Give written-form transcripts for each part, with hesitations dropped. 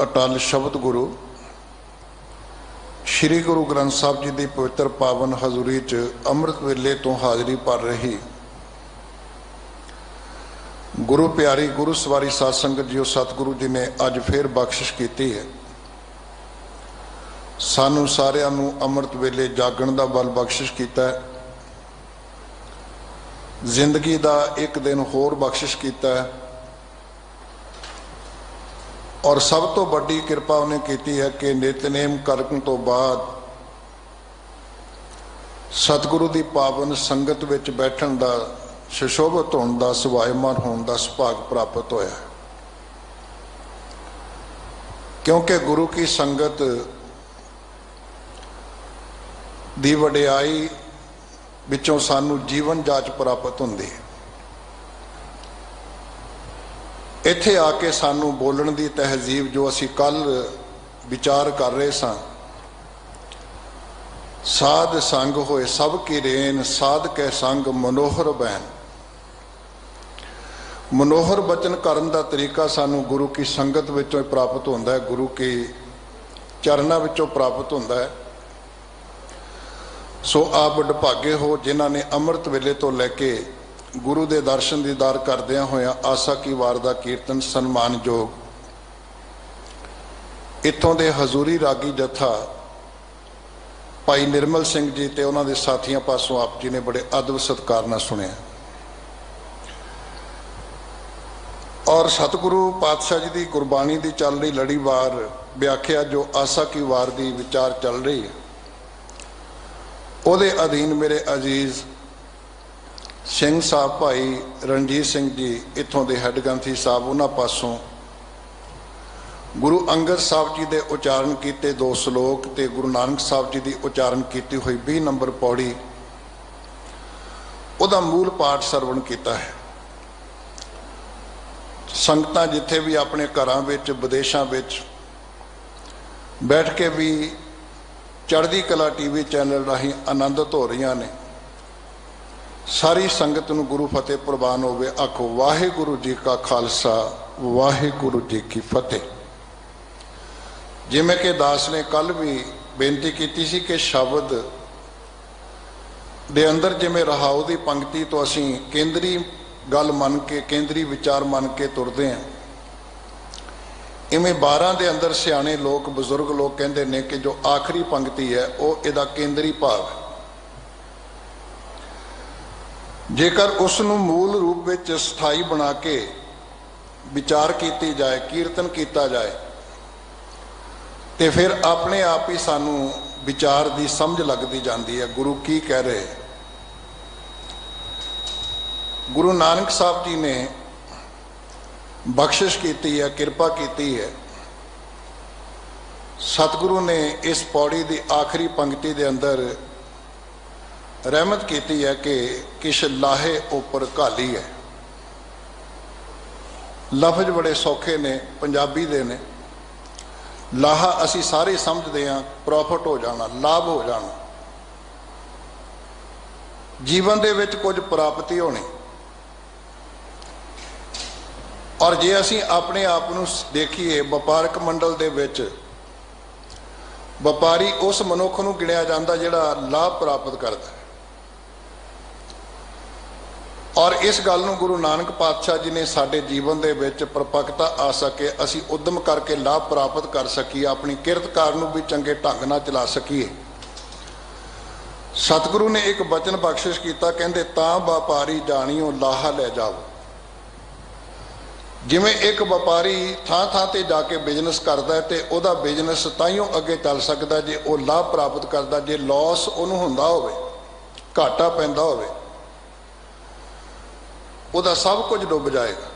अटल शब्द गुरु श्री गुरु ग्रंथ साहब जी की पवित्र पावन हजूरी च अमृत वेले तो हाज़री भर रही गुरु प्यारी गुरु सवारी साध संगत जी सतगुरु जी ने अज फिर बख्शिश की है। सानू सारिਆਂ ਨੂੰ अमृत वेले जागण का बल बख्शिश किया है। जिंदगी का एक दिन होर बख्शिश किया है और सब तो बड़ी कृपा उन्हें की है कि नितनेम करन तो बाद सतगुरु की पावन संगत विच बैठण का सुशोभित होने का सुभायमान होने का सुभाग प्राप्त होया। क्योंकि गुरु की संगत दी वडियाई विचों सानू जीवन जाच प्राप्त होंदी है। इत्थे आके सानू बोलण दी तहजीब जो असी कल विचार कर रहे सां, साध संग होए सब की रेन साध के संग मनोहर बैन। मनोहर बचन करन दा तरीका सानू गुरु की संगत विचों प्राप्त होंदा है, गुरु की चरनां विचों प्राप्त होंदा है। सो आप वडभागे हो जिन्हां ने अमृत वेले तो लैके गुरु के दर्शन दीदार करदियां होया आसा की वार दा कीर्तन सन्मानयोग इत्थों दे हजूरी रागी जत्था भाई निर्मल सिंह जी ते उन्हां दे साथियों पासों आप जी ने बड़े अदब सत्कार नाल सुनिया और सतगुरु पातशाह जी की गुरबाणी की चल रही लड़ीवार व्याख्या जो आसा की वार की विचार चल रही है उहदे अधीन मेरे अजीज सिंह साहब भाई रणजीत सिंह जी इत्थों के हैड ग्रंथी साहब उन्होंने पासों गुरु अंगद साहब जी के उचारण किए 2 श्लोक ते गुरु नानक साहब जी की उचारण की हुई 20 नंबर पौड़ी उहदा मूल पाठ सरवण किया है। संगतां जिथे भी अपने घरां विच विदेशों विच बैठ के भी चढ़दी कला टीवी चैनल राही आनंदित हो रही ने। सारी संगत नूं गुरु फतेह प्रवान होवे। आखो वाहिगुरु जी का खालसा वाहिगुरु जी की फतेह। जिमें कि दास ने कल भी बेनती की सी कि शब्द दे अंदर जिमें रहाओ की पंक्ति तो असी केंद्री गल मन के केंद्री विचार मन के तुरते हैं, इवें 12 के अंदर सियाने लोग बजुर्ग लोग कहते हैं कि जो आखिरी पंक्ति है वह इहदा केंद्री भाव है। जेकर उसनूं मूल रूप में स्थाई बना के विचार की जाए कीर्तन किया जाए तो फिर अपने आप ही सानू विचार की समझ लगती जाती है गुरु की कह रहे। गुरु नानक साहब जी ने बख्शिश की है, कृपा की है। सतगुरु ने इस पौड़ी की आखिरी पंक्ति के अंदर रहमत की है कि किश लाहे उपर घाली है। लफज बड़े सौखे ने, पंजाबी दे ने। लाहा असी सारे समझते हैं प्रॉफिट हो जाना, लाभ हो जाना, जीवन दे विच कुछ प्राप्ति होनी। और जे असी अपने आप नूं देखिए व्यापारक मंडल दे विच व्यापारी उस मनुख नूं गिणिया जांदा जिहड़ा लाभ प्राप्त करता है। और इस गल नूं गुरु नानक पातशाह जी ने साडे जीवन दे विच परपक्ता आ सके, असी उद्यम करके लाभ प्राप्त कर सकीए, अपनी किरतकार नूं भी चंगे ढंग नाल चला सकीए। सतगुरु ने एक वचन बख्शिश किया, कहंदे तां व्यापारी जाणियो लाहा लै जाओ। जिवें एक व्यापारी थां थां ते जाके बिजनेस करता है तो वह बिजनेस ताइयों अगे चल सकता जे वह लाभ प्राप्त करता। जे लॉस उन्होंने हुंदा होवे, घाटा पैंदा होवे, उहदा सब कुछ डुब जाएगा।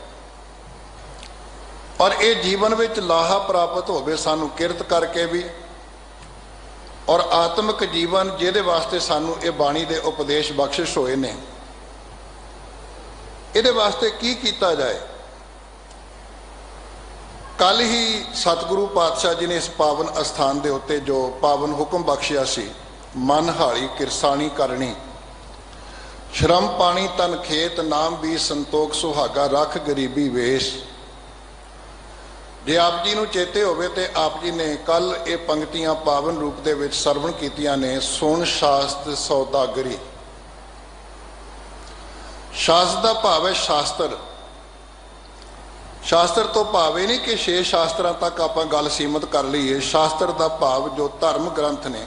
और ये जीवन में लाहा प्राप्त होवे सानू किरत करके भी और आत्मिक जीवन जिहदे वास्ते सानू ये बाणी दे उपदेश बख्शिश होए ने, इहदे वास्ते की कीता जाए। कल ही सतगुरु पातशाह जी ने इस पावन अस्थान के उत्ते जो पावन हुक्म बख्शिया सी, मन हाली किरसानी करनी, श्रम पानी तन खेत नाम भी संतोख सुहागा रख गरीबी वेश। जे आप जी नूं चेते होवे ते आप जी ने कल ये पंक्तियां पावन रूप दे विच सरवण कीतियां ने। सुन शास्त्र सौदागरी। शास्त्र का भाव है शास्त्र। शास्त्र तो भाव ही नहीं कि 6 शास्त्रां तक आपां गल सीमित कर लईए। शास्त्र का भाव जो धर्म ग्रंथ ने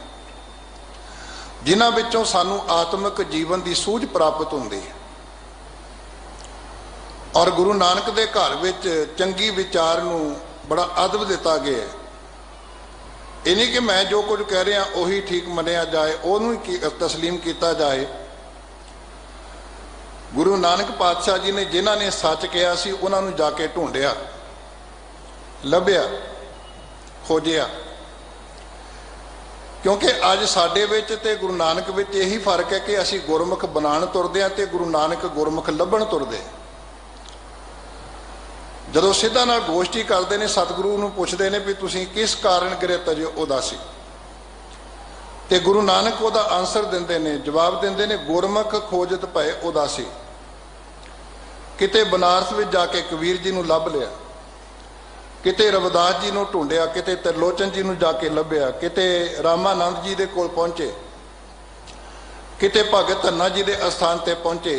जिन्हां विचों सानूं आत्मिक जीवन की सूझ प्राप्त हुंदी है। और गुरु नानक दे घर विच चंगी विचार नूं बड़ा अदब दिता गया है। ये नहीं कि मैं जो कुछ कह रहा उही ठीक मनिया जाए, उहनूं तस्लीम किया जाए। गुरु नानक पातशाह जी ने जिन्हां ने सच कहा सी उन्हां नूं जाके ढूंढिया, लभ्या, खोजिया। क्योंकि अज साडे विच ते गुरु नानक विच यही फर्क है कि असीं गुरमुख बनाण तुरदे हां ते गुरु नानक गुरमुख लभण तुरदे। जदों सिद्धा नाल गोष्ठी करते हैं सतगुरु नूं पुछदे ने भी तुसीं किस कारण गिरत जे उदासी, ते गुरु नानक उहदा आंसर दिंदे ने, जवाब दिंदे ने, गुरमुख खोजत पए उदासी। किते बनारस में जाके कबीर जी नूं लभ लिया, किते रविदास जी नूं ढूंढिया, किते त्रिलोचन जी नूं जाके लभ्या, किते रामानंद जी दे कोल पहुंचे, किते भगत धन्ना जी दे अस्थान ते पहुंचे।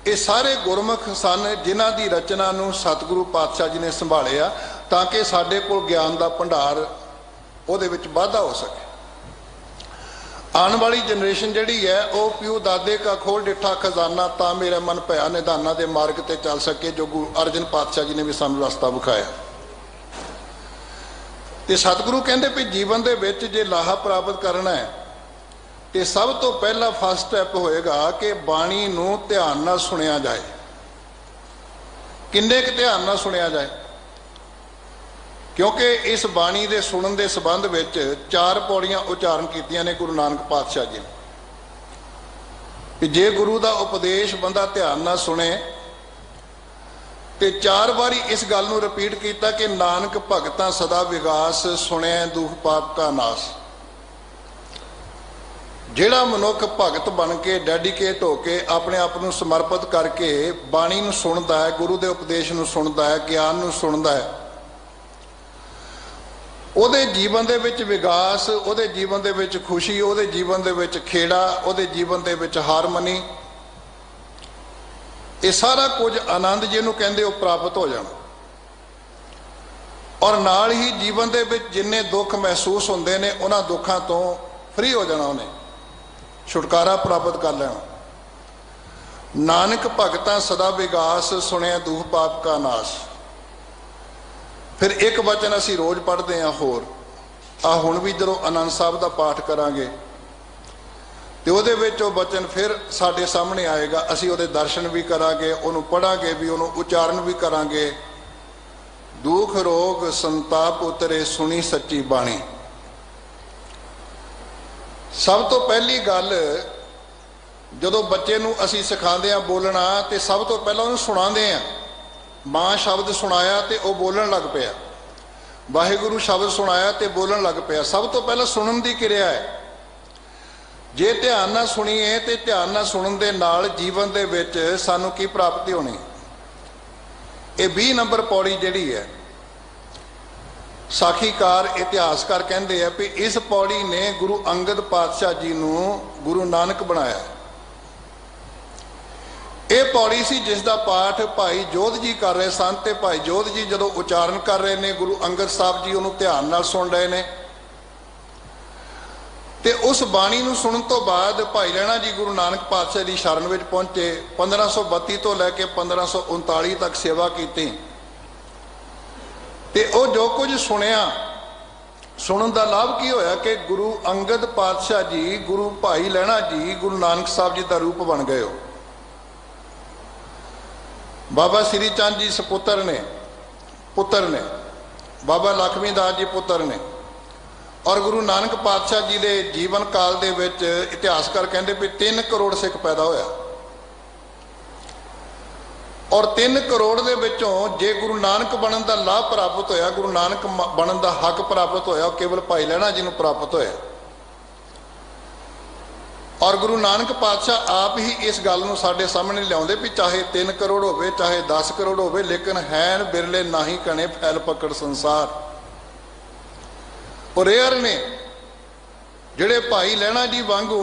ये सारे गुरमुख सन जिन्हां दी रचना नूं सतगुरु पातशाह जी ने संभालिया ताकि साडे कोल ज्ञान दा भंडार उहदे विच वाधा हो सके। आने वाली जनरेशन जिहड़ी है वह प्यू दादे का खोल डिठा खजाना ता मेरा मन भया निधाना दे मार्ग ते चल सके, जो गुरु अर्जन पातशाह जी ने भी सानूं रस्ता विखाया। ते सतगुरु कहंदे भी जीवन दे विच जे लाहा प्राप्त करना है तो सब तो पहला फर्स्ट स्टैप होएगा कि बाणी नूं ध्यान नाल सुनिया जाए। किन्ने क ध्यान नाल सुनिया जाए? क्योंकि इस बाणी दे सुनन दे संबंध विच 4 पौड़ियां उच्चारण कीतियां ने गुरु नानक पातशाह जी ने कि जे गुरु दा उपदेश बंदा ध्यान नाल सुने ते 4 बारी इस गल नूं रिपीट कीता कि नानक भगतां सदा विगास सुने दुख पाप का नाश। जिहड़ा मनुख भगत बन के डेडीकेट होके अपने आप को समर्पित करके बाणी नूं सुनदा है, गुरु के उपदेश नूं सुनदा है, ज्ञान नूं सुनदा है, उहदे जीवन दे विच विकास, उहदे जीवन दे विच खुशी, उहदे जीवन दे विच खेड़ा, उहदे जीवन दे विच हारमनी, ये सारा कुछ आनंद जिहनूं कहंदे वो प्राप्त हो जाना। और नाल ही जीवन दे विच जिन्ने दुख महसूस हुंदे ने उन्हां दुखां तो फ्री हो जाना, उन्हें छुटकारा प्राप्त कर लेना। नानक भगतां सदा विगास सुने दुख पाप का नाश। फिर एक वचन असी रोज पढ़ते हैं होर आ हुण भी जदों आनंद साहब का पाठ करांगे तो उहदे विच ओह वचन फिर साडे सामने आएगा। असी उहदे दर्शन भी करांगे, उहनूं पढ़ांगे भी, उहनूं उच्चारण भी करांगे। दुख रोग संताप उतरे सुनी सच्ची बाणी। सब तो पहली गल जदों बच्चे नूं असी सिखांदे हां बोलना तो सब तो पहला उहनूं सुणांदे हां। मां शब्द सुनाया तो वह बोलन लग पिया, वाहिगुरू शब्द सुनाया तो बोलन लग पिया। सब तो पहला सुनन की क्रिया है। जे ध्यान नाल सुनीए तो ध्यान नाल सुनन दे नाल जीवन दे विच सानूं की प्राप्ति होनी। ये 20 नंबर पौड़ी जिहड़ी है साखीकार इतिहासकार कहते हैं भी इस पौड़ी ने गुरु अंगद पातशाह जी नूं गुरु नानक बनाया। ये पौड़ी सी जिसका पाठ भाई जोध जी कर रहे सन ते भाई जोध जी जदों उच्चारण कर रहे ने गुरु अंगद साहब जी उन्होंने ध्यान नाल सुन रहे ने ते उस बाणी नूं सुनन तो बाद भाई लैणा जी गुरु नानक पातशाह की शरण में पहुंचे। 1532 तो लैके 1539 तक सेवा की ते ओ जो कुछ सुनिया सुनन का लाभ की होया कि गुरु अंगद पातशाह जी गुरु भाई लैणा जी गुरु नानक साहब जी का रूप बन गए हो। बाबा श्री चंद जी सपुत्र ने बाबा लक्ष्मी दास जी पुत्र ने और गुरु नानक पातशाह जी के जीवन काल दे विच इतिहासकार कहते भी 3 करोड़ सिख पैदा होया। और 3 करोड़ दे विचों जे गुरु नानक बनन का लाभ प्राप्त होया, गुरु नानक बनन का हक प्राप्त होया, केवल भाई लैणा जी नूं प्राप्त होया। और गुरु नानक पातशाह आप ही इस गल नूं साडे सामने लियाउंदे भी चाहे 3 करोड़ होवे चाहे 10 करोड़ होवे, लेकिन हैन बिरले नाही कणे फैल पकड़ संसार। और रेयर ने जिहड़े भाई लहणा जी वांगू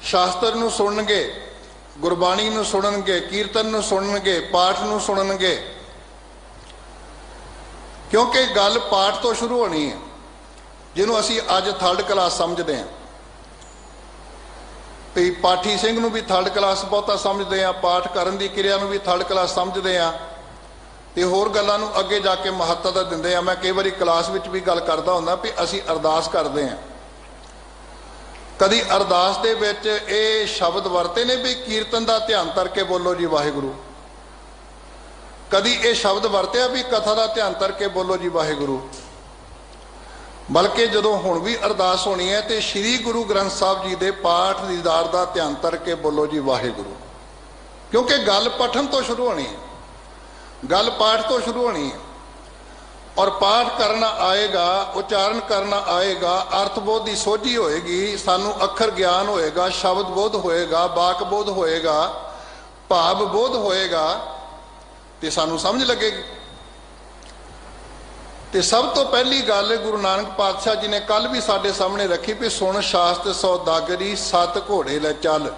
शास्त्र नूं सुणनगे, गुरबाणी नूं सुणनगे, कीर्तन नूं सुणनगे, पाठ नूं सुणनगे, क्योंकि गल पाठ तो शुरू होनी है, जिन्हों असीं अज थर्ड क्लास समझते हैं। भी पाठी सिंह नूं भी थर्ड क्लास बहुता समझते हैं, पाठ करन दी क्रिया नूं भी थर्ड क्लास समझते हैं, तो होर गल्लां नूं अगे जाके महत्ता दिंदे हैं। मैं कई बारी क्लास विच भी गल करदा हुंदा भी असीं अरदास करते हैं, कदी अरदास दे विच ये शब्द वरते ने भी कीर्तन का ध्यान करके बोलो जी वाहिगुरू, कदी ये शब्द वरत्या भी कथा का ध्यान करके बोलो जी वाहिगुरू। बल्कि जदों हुण भी अरदास होनी है तो श्री गुरु ग्रंथ साहब जी के पाठ दीदार का ध्यान करके बोलो जी वाहिगुरू, क्योंकि गल पठन तो शुरू होनी है, गल पाठ तो शुरू होनी है। और पाठ करना आएगा, उच्चारण करना आएगा, अर्थबोध की सोझी होएगी, सानू अखर ज्ञान होएगा, शब्द बोध होएगा, वाक बोध होएगा, भाव बोध होएगा, तो सानू समझ लगेगी। तो सब तो पहली गल गुरु नानक पातशाह जी ने कल भी साडे सामने रखी भी सुन शास्त्र सौदागरी सत घोड़े लै चल।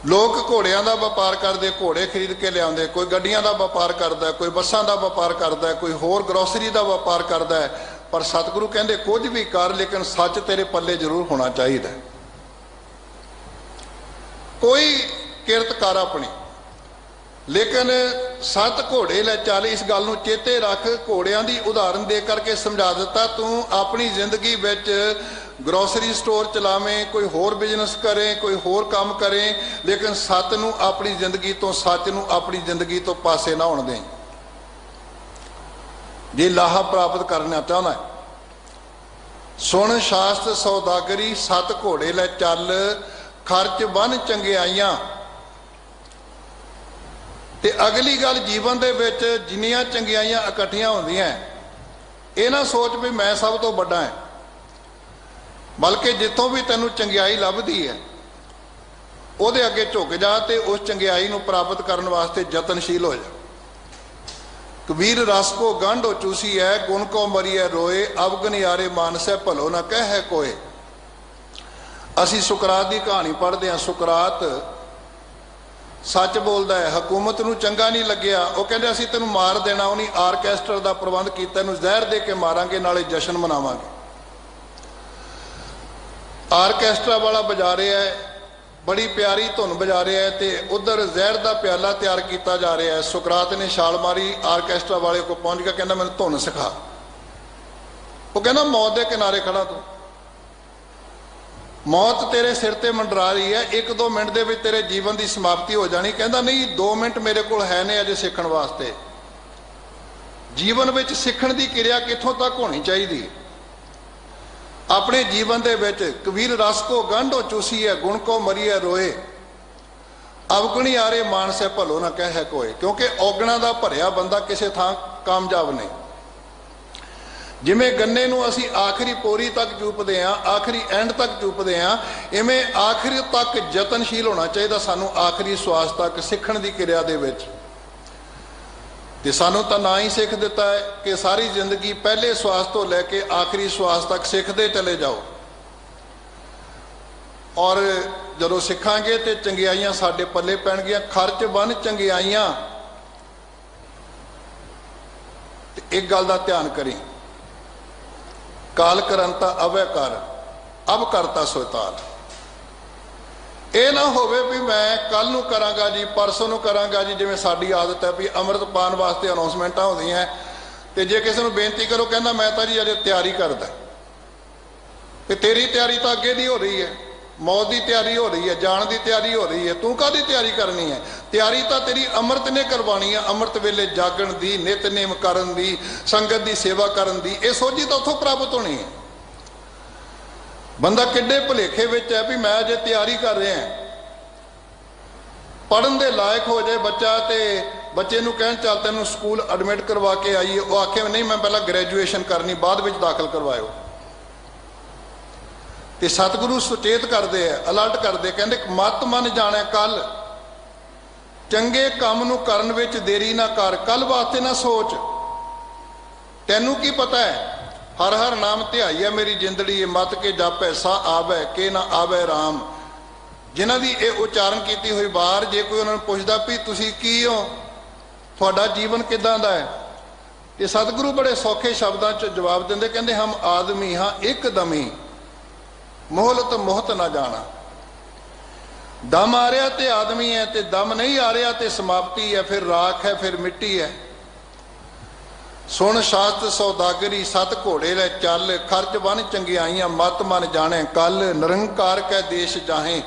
लोग घोड़ियां का व्यापार करते, घोड़े खरीद के लिया, कोई गड्डियां का व्यापार करता है, कोई बसां का व्यापार करता है, कोई होर ग्रोसरी का व्यापार करता है, पर सतगुरु कहते कुछ भी कर लेकिन सच तेरे पल्ले जरूर होना चाहिए। कोई किरत कर अपनी, लेकिन सत घोड़े लै चल। इस गल नूं चेते रख, घोड़ियां की उदाहरण दे करके समझा दिता। तू अपनी जिंदगी विच ग्रोसरी स्टोर चलावें, कोई होर बिजनेस करें, कोई होर काम करें, लेकिन सत नूं अपनी जिंदगी तो, सच नूं अपनी जिंदगी तो पासे ना होण दें। जे लाहा प्राप्त करना चाहना है, सुन शास्त्र सौदागरी सत घोड़े लै चल, खर्च बन चंगियाइयां। ते अगली गल जीवन दे विच जिन्नियां चंगियाइयां इकट्ठियां होंदियां, ये ना सोच भी मैं सब तो बड़ा है, बल्कि जितों भी तैनूं चंगियाई लभदी है उहदे अगे झुक जा ते उस चंगियाई नूं प्राप्त करने वास्ते यतनशील हो जा। कबीर रस को गंढ हो चूसी है, गुण को मरिए रोए, अवगन यारे मानसै भलो ना कह है कोय। असी सुकरात की कहानी पढ़ते हैं। सुकरात सच बोलता है, हुकूमत नूं चंगा नहीं लग्या, वो कहते असीं तैनूं मार देना, उन्हीं आरकैस्टर का प्रबंध किया, इहनूं जहर दे के मारांगे, नाले जश्न मनावांगे। आरकैस्ट्रा वाला बजा रहा है, बड़ी प्यारी धुन बजा रहा है, तो उधर जहर का प्याला तैयार किया जा रहा है। सुकरात ने छाल मारी, आरकैस्ट्रा वाले को पहुंच गया, कहना मैंने धुन सिखा। वो कहना मौत के किनारे खड़ा तू, मौत तेरे सिर ते मंडरा रही है, 1-2 मिनट दे विच तेरे जीवन की समाप्ति हो जानी। कहता नहीं, 2 मिनट मेरे को है ने अजे सीखण वास्ते। जीवन विच सीखण की क्रिया कित्थों तक होनी चाहिए अपने जीवन दे विच। कबीर रस को गंढ हो चूसी है, गुण को मरिए रोए, अवगणी आरे मानसै भलो ना कह है कोई। क्योंकि औगणा का भरिया बंदा किसी थां कामयाब नहीं। जिमें गन्ने नूं असीं आखिरी पोरी तक चूपदे हां, आखिरी एंड तक चूपदे हां, इवें आखिरी तक यतनशील होना चाहिए सानूं आखिरी श्वास तक सीखण की क्रिया दे विच। ते सानूं तां ना ही सिख दिता है कि सारी जिंदगी पहले श्वास तो लैके आखिरी श्वास तक सीखते चले जाओ। और जदों सिखांगे तो चंगियाइयां साडे पल्ले पैणगियां। खर्च बन चंगियाइयां। एक गल दा ध्यान करी, काल करंता अवै कर, अब करता सोताल। ये ना होवे भी मैं कल नूं करांगा जी, परसों नूं करांगा जी। जिवें साडी आदत है भी अमृत पान वास्ते अनाउंसमेंटां होंदियां ते जे किसी नूं बेनती करो कहना मैं तां जी अजे तैयारी करदा। ते तेरी तैयारी तो अगे दी हो रही है, मौत की तैयारी हो रही है, जान की तैयारी हो रही है, तू काहदी तैयारी करनी है? तैयारी तो तेरी अमृत ने करवानी है। अमृत वेले जागण दी, नितनेम करन दी, संगत की सेवा करन दी, ये सोझी तो उत्थों प्राप्त होनी है। बंदा किड्डे भुलेखे विच है भी मैं अजे तैयारी कर रहा है। पढ़न दे लायक हो जाए बच्चा तो बच्चे नूं कहण चल तैनूं स्कूल एडमिट करवा के आईए, वो आखे नहीं मैं पहला ग्रैजुएशन करनी, बाद विच दाखिल करवाओ। ਤੇ ਸਤਿਗੁਰੂ ਸੁਚੇਤ ਕਰਦੇ ਆ, ਅਲਰਟ ਕਰਦੇ, ਕਹਿੰਦੇ ਮਤ ਮਨ ਜਾਣੈ ਕੱਲ, ਚੰਗੇ ਕੰਮ ਨੂੰ ਕਰਨ ਵਿੱਚ ਦੇਰੀ ਨਾ ਕਰ, ਕੱਲ ਵਾਸਤੇ ਨਾ ਸੋਚ। ਤੈਨੂੰ ਕੀ ਪਤਾ ਹੈ, ਹਰ ਹਰ ਨਾਮ ਧਿਆਈਐ ਮੇਰੀ ਜਿੰਦੜੀ, ਇਹ ਮਤ ਕੇ ਜਾਪੈ ਸਾ ਆਵੈ ਕੇ ਨਾ ਆਵੈ ਰਾਮ। ਜਿਨ੍ਹਾਂ ਦੀ ਇਹ ਉਚਾਰਨ ਕੀਤੀ ਹੋਈ ਵਾਰ, ਜੇ ਕੋਈ ਉਹਨਾਂ ਨੂੰ ਪੁੱਛਦਾ ਵੀ ਤੁਸੀਂ ਕੀ ਹੋ, ਤੁਹਾਡਾ ਜੀਵਨ ਕਿੱਦਾਂ ਦਾ ਹੈ, ਤੇ ਸਤਿਗੁਰੂ ਬੜੇ ਸੌਖੇ ਸ਼ਬਦਾਂ 'ਚ ਜਵਾਬ ਦਿੰਦੇ, ਕਹਿੰਦੇ ਹਮ ਆਦਮੀ ਹਾਂ ਇੱਕ ਦਮੀ, ਮੋਹਲਤ ਮੋਹਤ ਨਾ ਜਾਣਾ। ਦਮ ਆ ਰਿਹਾ ਤੇ ਆਦਮੀ ਹੈ, ਤੇ ਦਮ ਨਹੀਂ ਆ ਰਿਹਾ ਤੇ ਸਮਾਪਤੀ ਹੈ, ਫਿਰ ਰਾਖ ਹੈ, ਫਿਰ ਮਿੱਟੀ ਹੈ। ਸੁਣ ਸ਼ਾਸਤ ਸੌਦਾਗਰੀ, ਸਤ ਘੋੜੇ ਲੈ ਚੱਲ, ਖਰਚ ਬਨ ਚੰਗਿਆਈਆਂ, ਮਤ ਮਨ ਜਾਣੇ ਕੱਲ, ਨਿਰੰਕਾਰ ਕੈ ਦੇਸ਼ ਜਾਹੇ।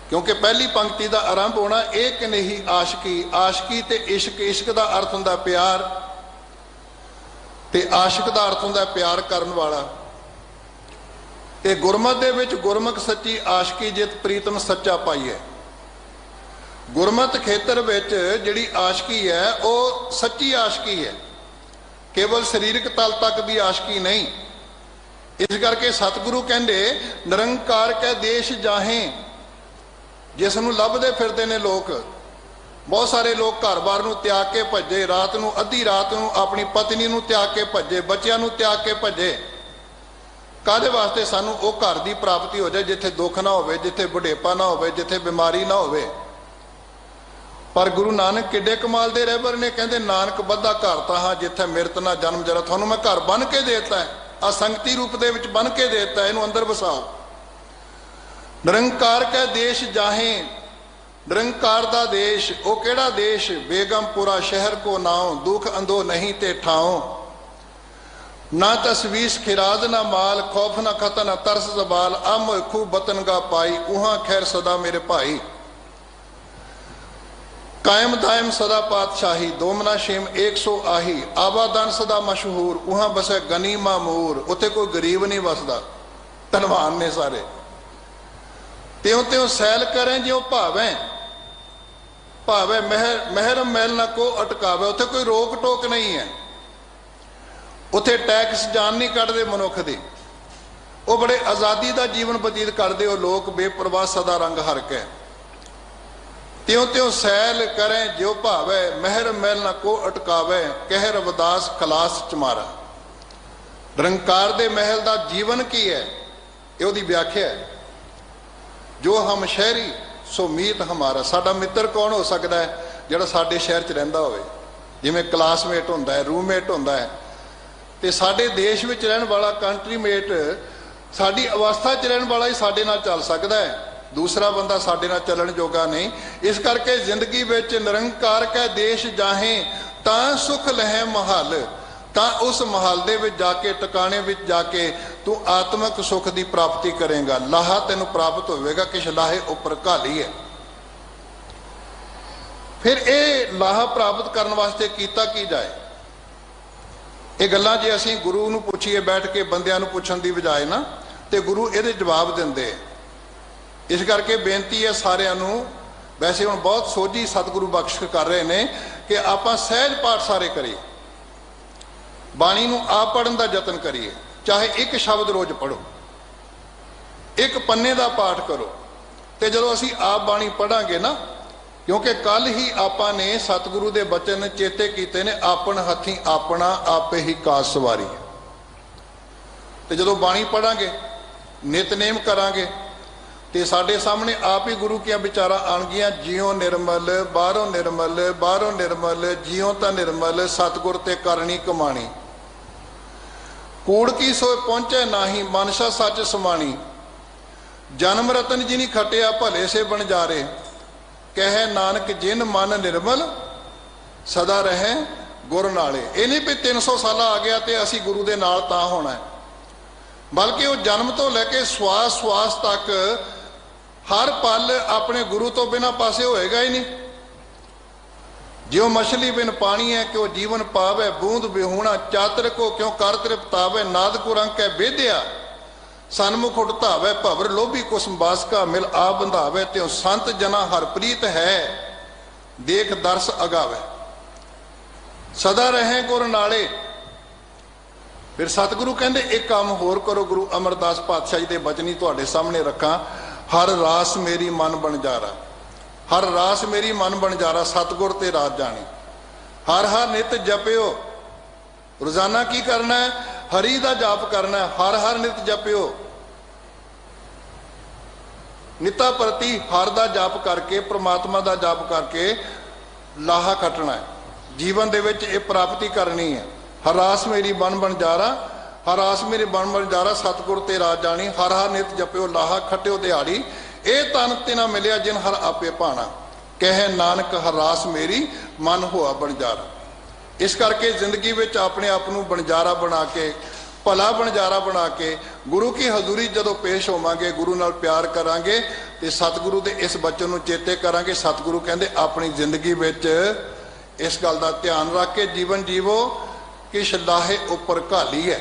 ਕਿਉਂਕਿ ਪਹਿਲੀ ਪੰਕਤੀ ਦਾ ਆਰੰਭ ਹੋਣਾ ਏਕ ਨਹੀਂ ਆਸ਼ਕੀ, ਆਸ਼ਕੀ ਤੇ ਇਸ਼ਕ, ਇਸ਼ਕ ਦਾ ਅਰਥ ਹੁੰਦਾ ਪਿਆਰ, ਤੇ ਆਸ਼ਿਕ ਦਾ ਅਰਥ ਹੁੰਦਾ ਪਿਆਰ ਕਰਨ ਵਾਲਾ। ਤੇ ਗੁਰਮਤਿ ਦੇ ਵਿੱਚ ਗੁਰਮੁਖ ਸੱਚੀ ਆਸ਼ਕੀ ਜਿਤ ਪ੍ਰੀਤਮ ਸੱਚਾ ਪਾਈਐ। ਗੁਰਮਤਿ ਖੇਤਰ ਵਿੱਚ ਜਿਹੜੀ ਆਸ਼ਕੀ ਹੈ ਉਹ ਸੱਚੀ ਆਸ਼ਕੀ ਹੈ, ਕੇਵਲ ਸਰੀਰਕ ਤਲ ਤੱਕ ਦੀ ਆਸ਼ਕੀ ਨਹੀਂ। ਇਸ ਕਰਕੇ ਸਤਿਗੁਰੂ ਕਹਿੰਦੇ ਨਿਰੰਕਾਰ ਕੈ ਦੇਸ਼ ਜਾਹੇ, ਜਿਸ ਨੂੰ ਲੱਭਦੇ ਫਿਰਦੇ ਨੇ ਲੋਕ। ਬਹੁਤ ਸਾਰੇ ਲੋਕ ਘਰ-ਬਾਰ ਨੂੰ ਤਿਆਗ ਕੇ ਭੱਜੇ, ਰਾਤ ਨੂੰ ਅੱਧੀ ਰਾਤ ਨੂੰ ਆਪਣੀ ਪਤਨੀ ਨੂੰ ਤਿਆਗ ਕੇ ਭੱਜੇ, ਬੱਚਿਆਂ ਨੂੰ ਤਿਆਗ ਕੇ ਭੱਜੇ। ਕਾਹਦੇ ਵਾਸਤੇ? ਸਾਨੂੰ ਉਹ ਘਰ ਦੀ ਪ੍ਰਾਪਤੀ ਹੋ ਜਾਏ ਜਿੱਥੇ ਦੁੱਖ ਨਾ ਹੋਵੇ, ਜਿੱਥੇ ਬੁਢੇਪਾ ਨਾ ਹੋਵੇ, ਜਿੱਥੇ ਬਿਮਾਰੀ ਨਾ ਹੋਵੇ। ਪਰ ਗੁਰੂ ਨਾਨਕ ਕਿੱਡੇ ਕਮਾਲ ਦੇ ਰਹਿਬਰ ਨੇ, ਕਹਿੰਦੇ ਨਾਨਕ ਬੱਧਾ ਘਰ ਤਾਂ ਹਾਂ ਜਿੱਥੇ ਮਿਰਤ ਨਾ ਜਨਮ ਜਰਾ। ਤੁਹਾਨੂੰ ਮੈਂ ਘਰ ਬਣ ਕੇ ਦੇ ਦਿੱਤਾ ਹੈ, ਆ ਸੰਗਤੀ ਰੂਪ ਦੇ ਵਿੱਚ ਬਣ ਕੇ ਦੇ ਦਿੱਤਾ, ਇਹਨੂੰ ਅੰਦਰ ਵਸਾਓ। ਨਿਰੰਕਾਰ ਕੈ ਦੇਸ਼ ਜਾਹੇ, ਨਿਰੰਕਾਰ ਦਾ ਦੇਸ਼ ਉਹ ਕਿਹੜਾ ਦੇਸ਼? ਬੇਗਮਪੁਰਾ ਸ਼ਹਿਰ ਕੋ ਨਾਉ, ਦੁਖ ਅੰਧੋ ਨਹੀਂ ਤੇ ਠਾਉ। ਨਾ ਤਸਵੀਸ ਖਿਰਾਦ ਨਾ ਮਾਲ, ਖੌਫ ਨਾ ਖਤਨ ਨਾ ਤਰਸ ਜ਼ਬਾਲ, ਅਮ ਖੂ ਬਤਨਗਾ ਪਾਈ, ਉਹਾਂ ਖੈਰ ਸਦਾ ਮੇਰੇ ਭਾਈ। ਕਾਇਮ ਦਾਇਮ ਸਦਾ ਪਾਤਸ਼ਾਹੀ, ਦੋਮਨਾ ਸ਼ੇਮ 100 ਆਹੀ, ਆਬਾਦਾਨ ਸਦਾ ਮਸ਼ਹੂਰ, ਉਹਾਂ ਬਸੈ ਗਨੀ ਮਾਮੂਰ। ਉੱਥੇ ਕੋਈ ਗਰੀਬ ਨਹੀਂ ਵਸਦਾ, ਧਨਵਾਨ ਨੇ ਸਾਰੇ। ਤਿਉ ਤਿਉ ਸੈਲ ਕਰੇ ਜਿਉ ਭਾਵੇਂ, ਭਾਵੇਂ ਮਹਿਰਮ ਮਹਿਲ ਨਾ ਕੋ ਅਟਕਾਵੇ। ਉੱਥੇ ਕੋਈ ਰੋਕ ਟੋਕ ਨਹੀਂ ਹੈ, ਉੱਥੇ ਟੈਕਸ ਜਾਨ ਨਹੀਂ ਕੱਢਦੇ ਮਨੁੱਖ ਦੀ। ਉਹ ਬੜੇ ਆਜ਼ਾਦੀ ਦਾ ਜੀਵਨ ਬਤੀਤ ਕਰਦੇ ਉਹ ਲੋਕ, ਬੇਪਰਵਾਹ ਸਦਾ ਰੰਗ ਹਰ ਕੇ। ਤਿਉ ਤਿਉ ਸੈਲ ਕਰੇ ਜਿਉ ਭਾਵੇ, ਮਹਿਰ ਮਹਿਲ ਨਾ ਕੋ ਅਟਕਾਵੇ, ਕਹਿ ਰਵਿਦਾਸ ਖਲਾਸ ਚਮਾਰਾ। ਨਿਰੰਕਾਰ ਦੇ ਮਹਿਲ ਦਾ ਜੀਵਨ ਕੀ ਹੈ, ਇਹ ਉਹਦੀ ਵਿਆਖਿਆ ਹੈ। ਜੋ ਹਮ ਸ਼ਹਿਰੀ ਸੋ ਮੀਤ ਹਮਾਰਾ। ਸਾਡਾ ਮਿੱਤਰ ਕੌਣ ਹੋ ਸਕਦਾ ਹੈ? ਜਿਹੜਾ ਸਾਡੇ ਸ਼ਹਿਰ 'ਚ ਰਹਿੰਦਾ ਹੋਵੇ। ਜਿਵੇਂ ਕਲਾਸਮੇਟ ਹੁੰਦਾ ਹੈ, ਰੂਮਮੇਟ ਹੁੰਦਾ ਹੈ, ਤੇ ਸਾਡੇ ਦੇਸ਼ ਵਿੱਚ ਰਹਿਣ ਵਾਲਾ ਕੰਟਰੀਮੇਟ, ਸਾਡੀ ਅਵਸਥਾ 'ਚ ਰਹਿਣ ਵਾਲਾ ਹੀ ਸਾਡੇ ਨਾਲ ਚੱਲ ਸਕਦਾ ਹੈ, ਦੂਸਰਾ ਬੰਦਾ ਸਾਡੇ ਨਾਲ ਚੱਲਣ ਜੋਗਾ ਨਹੀਂ। ਇਸ ਕਰਕੇ ਜ਼ਿੰਦਗੀ ਵਿੱਚ ਨਿਰੰਕਾਰ ਕੈ ਦੇਸ਼ ਜਾਹੇ, ਤਾਂ ਸੁਖ ਲਹੈ ਮਹਲ, ਤਾਂ ਉਸ ਮਹਲ ਦੇ ਵਿੱਚ ਜਾ ਕੇ, ਟਿਕਾਣੇ ਵਿੱਚ ਜਾ ਕੇ ਤੂੰ ਆਤਮਿਕ ਸੁਖ ਦੀ ਪ੍ਰਾਪਤੀ ਕਰੇਗਾ। ਲਾਹਾ ਤੈਨੂੰ ਪ੍ਰਾਪਤ ਹੋਵੇਗਾ, ਕਿਛ ਲਾਹੇ ਉੱਪਰ ਘਾਲੀ ਹੈ। ਫਿਰ ਇਹ ਲਾਹਾ ਪ੍ਰਾਪਤ ਕਰਨ ਵਾਸਤੇ ਕੀਤਾ ਕੀ ਜਾਏ? ਇਹ ਗੱਲਾਂ ਜੇ ਅਸੀਂ ਗੁਰੂ ਨੂੰ ਪੁੱਛੀਏ ਬੈਠ ਕੇ, ਬੰਦਿਆਂ ਨੂੰ ਪੁੱਛਣ ਦੀ ਬਜਾਏ ਨਾ, ਤੇ ਗੁਰੂ ਇਹਦੇ ਜਵਾਬ ਦਿੰਦੇ। ਇਸ ਕਰਕੇ ਬੇਨਤੀ ਹੈ ਸਾਰਿਆਂ ਨੂੰ, ਵੈਸੇ ਹੁਣ ਬਹੁਤ ਸੋਝੀ ਸਤਿਗੁਰੂ ਬਖਸ਼ ਕਰ ਰਹੇ ਨੇ ਕਿ ਆਪਾਂ ਸਹਿਜ ਪਾਠ ਸਾਰੇ ਕਰੀਏ, ਬਾਣੀ ਨੂੰ ਆਪ ਪੜ੍ਹਨ ਦਾ ਯਤਨ ਕਰੀਏ। ਚਾਹੇ ਇੱਕ ਸ਼ਬਦ ਰੋਜ਼ ਪੜ੍ਹੋ, ਇੱਕ ਪੰਨੇ ਦਾ ਪਾਠ ਕਰੋ। ਤੇ ਜਦੋਂ ਅਸੀਂ ਆਪ ਬਾਣੀ ਪੜ੍ਹਾਂਗੇ ਨਾ, ਕਿਉਂਕਿ ਕੱਲ ਹੀ ਆਪਾਂ ਨੇ ਸਤਿਗੁਰੂ ਦੇ ਬਚਨ ਚੇਤੇ ਕੀਤੇ ਨੇ, ਆਪਣ ਹੱਥੀਂ ਆਪਣਾ ਆਪੇ ਹੀ ਕਾਜ ਸਵਾਰੀ। ਤੇ ਜਦੋਂ ਬਾਣੀ ਪੜ੍ਹਾਂਗੇ, ਨਿਤਨੇਮ ਕਰਾਂਗੇ, ਤੇ ਸਾਡੇ ਸਾਹਮਣੇ ਆਪ ਹੀ ਗੁਰੂ ਕੀਆਂ ਵਿਚਾਰਾਂ ਆਣਗੀਆਂ। ਜਿਉ ਨਿਰਮਲ ਬਾਹਰੋਂ ਨਿਰਮਲ, ਬਾਹਰੋਂ ਨਿਰਮਲ, ਜਿਉ ਤਾਂ ਨਿਰਮਲ, ਸਤਿਗੁਰ ਤੇ ਕਰਨੀ ਕਮਾਣੀ। ਕੂੜ ਕੀ ਸੋਏ ਪਹੁੰਚੇ ਨਾਹੀ, ਮਨਸਾ ਸੱਚ ਸਮਾਣੀ। ਜਨਮ ਰਤਨ ਜਿਨੀ ਖਟਿਆ, ਭਲੇ ਸੇ ਬਣ ਜਾਰੇ। ਕਹਿ ਨਾਨਕ ਜਿਨ ਮਨ ਨਿਰਮਲ, ਸਦਾ ਰਹੇ ਗੁਰ ਨਾਲੇ। ਇਹ ਨਹੀਂ ਵੀ 300 ਸਾਲਾਂ ਆ ਗਿਆ ਤੇ ਅਸੀਂ ਗੁਰੂ ਦੇ ਨਾਲ ਤਾਂ ਹੋਣਾ, ਬਲਕਿ ਉਹ ਜਨਮ ਤੋਂ ਲੈ ਕੇ ਸਵਾਸ ਸਵਾਸ ਤੱਕ ਹਰ ਪਲ ਆਪਣੇ ਗੁਰੂ ਤੋਂ ਬਿਨਾਂ ਪਾਸੇ ਹੋਏਗਾ ਹੀ ਨਹੀਂ। ਜਿਉ ਮਛਲੀ ਬਿਨ ਪਾਣੀ ਹੈ, ਕਿਉ ਜੀਵਨ ਪਾਵੇ ਬੂੰਦ ਬਿਹੂਣਾ। ਚਾਤਰ ਕੋ ਕਿਉ ਕਰ ਤ੍ਰਿਪਤਾਵੇ, ਨਾਦ ਕੋ ਰੰਗ ਕੈ ਬੇਦਿਆ। ਸਨਮੁਖ ਉਠਤਾਵੇ ਭਵਰ ਲੋਭੀ ਕੁਸਮ ਬਾਸਕਾ, ਮਿਲ ਆ ਬੰਧਾਵੇ। ਤਿਉ ਸੰਤ ਜਨਾ ਹਰ ਪ੍ਰੀਤ ਹੈ, ਦੇਖ ਦਰਸ ਅਗਾਵੇ। ਸਦਾ ਰਹੇ ਗੁਰ ਨਾਲੇ। फिर सतगुरु कहते एक काम होर करो, गुरु अमरदास पातशाह जी के बचन ही तुहाडे सामने रखा। हर रास मेरी मन बनजारा, हर रास मेरी मन बनजारा, सतगुर ते रात जानी। हर हर नित जपियो, रोजाना की करना है? हरि का जाप करना है। हर हर नित जपियो, निता प्रति हर का जाप करके, परमात्मा का जाप करके लाहा खटना है। जीवन दे विच ये प्राप्ति करनी है। हर रास मेरी बन बनजारा, हर आस मेरे बन बनजारा, सतगुर ते राज जानी। हर हर नित जपियो, लाहा खटियो दिहाड़ी, ए तन तिना मिलिया जिन हर आपे भाना। कहे नानक हर रास मेरी मन होआ बनजारा। इस करके जिंदगी विच अपने आप नूं बनजारा बना के, भला बनजारा बना के गुरु की हजूरी जदों पेश होवांगे, गुरु नाल प्यार करांगे ते सतगुरु दे इस बचन नूं चेते करांगे। सतगुरु कहंदे अपनी जिंदगी विच इस गल दा ध्यान रख के जीवन जीवो, किश लाहे उपर घाली है।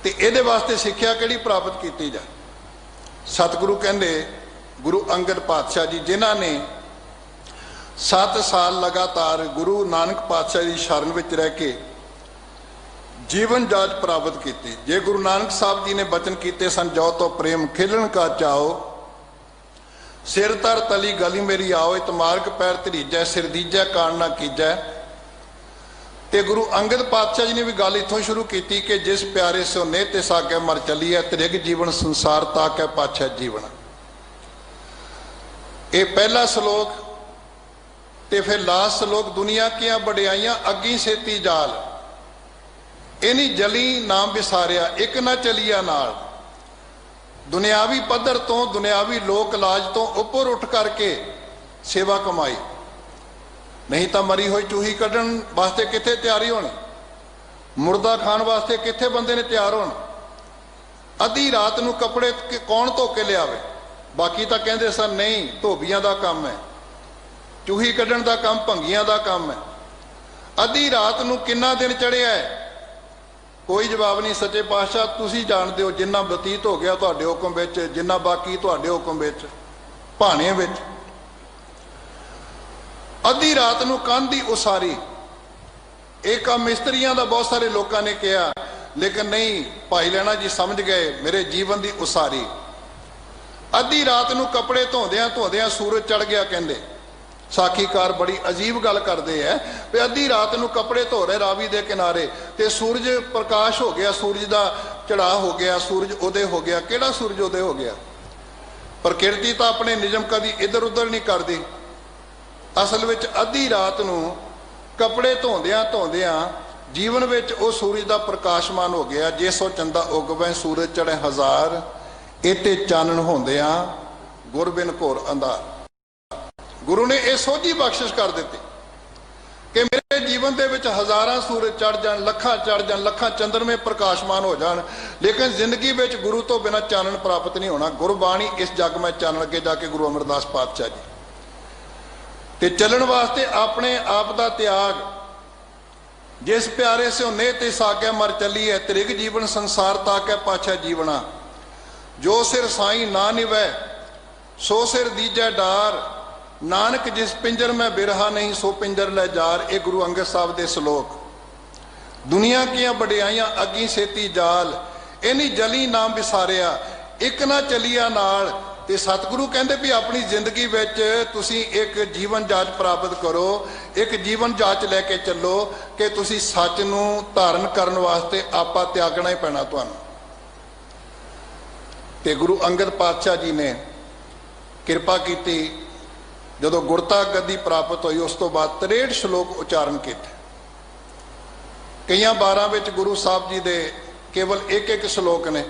ते इहदे वास्ते सिक्ख्या किहड़ी प्राप्त कीती जाए? सतगुरु कहंदे गुरु अंगद पातशाह जी, जिन्हां ने 7 साल लगातार गुरु नानक पातशाह की शरण विच रह के जीवन जाच प्राप्त की। जे गुरु नानक साहब जी ने बचन किए सन, जो तो प्रेम खिलन का चाओ, सिर तर तली गली मेरी आओ, इतमार्ग पैर धरीजै, सिर दीजै कान ना कीजै। ते गुरु अंगद पातशाह जी ने भी गल इत्थों शुरू की कि जिस प्यारे सो ने तिस आगे मर चली है, त्रिग जीवन संसार ताक है पाछै जीवन। ये पहला श्लोक ते फिर लास्ट श्लोक, दुनिया की बड़ियाइयां अग्गी सेती जाल, इनी जली नाम विसारिया, एक ना चलिया नाल। दुनियावी पद्धर तो, दुनियावी लोक लाज तो उपर उठ करके सेवा कमाई, नहीं तो मरी हुई चूही कढ़न वास्ते कित्थे तैयारी होनी, मुर्दा खाण वास्ते कित्थे बंदे ने तैयार होना। अद्धी रात नूं कपड़े कौन धो के लियावे? बाकी तो कहते सन नहीं, धोबियां दा काम है, चूही कढ़न दा काम भंगियां दा काम है। अद्धी रात नूं किन्ना दिन चढ़िया है? कोई जवाब नहीं। सच्चे पातशाह तुसीं जाणदे हो, जिन्ना बतीत हो गया तुहाडे हुक्म विच, जिन्ना बाकी तुहाडे हुक्म विच, भाणे विच। अद्धी रात नूं कंध दी उसारी, एक काम मिस्त्रियां दा बहुत सारे लोगों ने कहा, लेकिन नहीं, भाई लैणा जी समझ गए मेरे जीवन की उसारी। अद्धी रात नूं कपड़े धोंदियां धोंदियां सूरज चढ़ गया। कहंदे साखीकार बड़ी अजीब गल करते हैं भी अद्धी रात नूं कपड़े धो रहे रावी दे किनारे ते सूरज प्रकाश हो गया, सूरज का चढ़ा हो गया, सूरज उदय हो गया। किहड़ा सूरज उदय हो गया? प्रकृति तो अपने निजम कदी इधर उधर नहीं करती। असल विच अद्धी रात नूं कपड़े धोंदियां धोंदियां जीवन विच वो सूरज का प्रकाशमान हो गया। जे सो चंदा उगवै सूरज चढ़े हजार, इते चानण होंदियां गुरबिन घोर अंधार। गुरु ने यह सोझी बख्शिश कर दी कि मेरे जीवन के विच हज़ारां सूरज चढ़ जान, लखां चढ़ जान, लखां चंद्रमे प्रकाशमान हो जान, लेकिन जिंदगी विच गुरु तो बिना चानण प्राप्त नहीं होना। गुरबाणी इस जग में चानण अगे जाके गुरु अमरदास पातशाह जी ते चलन वास्ते अपने आप का त्याग, जिस प्यारे से ने तिस आगे मर चली है, त्रिग जीवन संसार ताक है पाछै जीवना। जो सिर साई ना निवै सो सिर दीजै डार, नानक जिस पिंजर में बिरहा नहीं सो पिंजर लै जार। ये गुरु अंगद साहब के श्लोक। दुनिया की बड़ियाइयां अग्गी सेती जाल, इनी जली नाम विसारिया, एक ना चलिया नाल। ते सतगुरु कहते भी अपनी जिंदगी विच तुसी एक जीवन जाच प्राप्त करो, एक जीवन जाच लैके चलो कि तुसी सच नूं धारण करने वास्ते आपा त्यागना ही पैना तुहानूं। ते गुरु अंगद पातशाह जी ने किरपा की, जदों गुरता गद्दी प्राप्त हुई उस तो बाद 63 श्लोक उच्चारण किए। कई 12 विच गुरु साहब जी दे केवल एक एक श्लोक ने,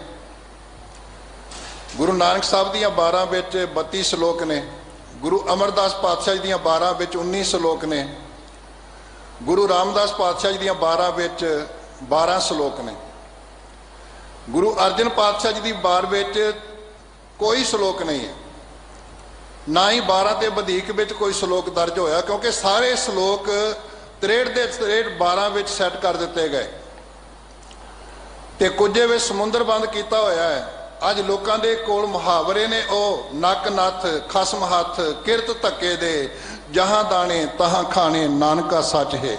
गुरु नानक साहब दियां 12 विच 32 श्लोक ने, गुरु अमरदास पातशाह जी दियां 12 विच 19 श्लोक ने, गुरु रामदास पातशाह जी दियां 12 विच 12 श्लोक ने, गुरु अर्जन पातशाह जी दी 12 विच कोई श्लोक नहीं है, ना ही 12 ते वधीक विच कोई श्लोक दर्ज होया, क्योंकि सारे श्लोक 63 दे 63 12 विच सैट कर दिते गए ते कुझे विच समुंदर बंद किया होया है। अज लोगों के कोल मुहावरे ने, ओ नक नथ खसम हथ किरत धक्के दे, जहां दाने तहां खाने नानका सच है।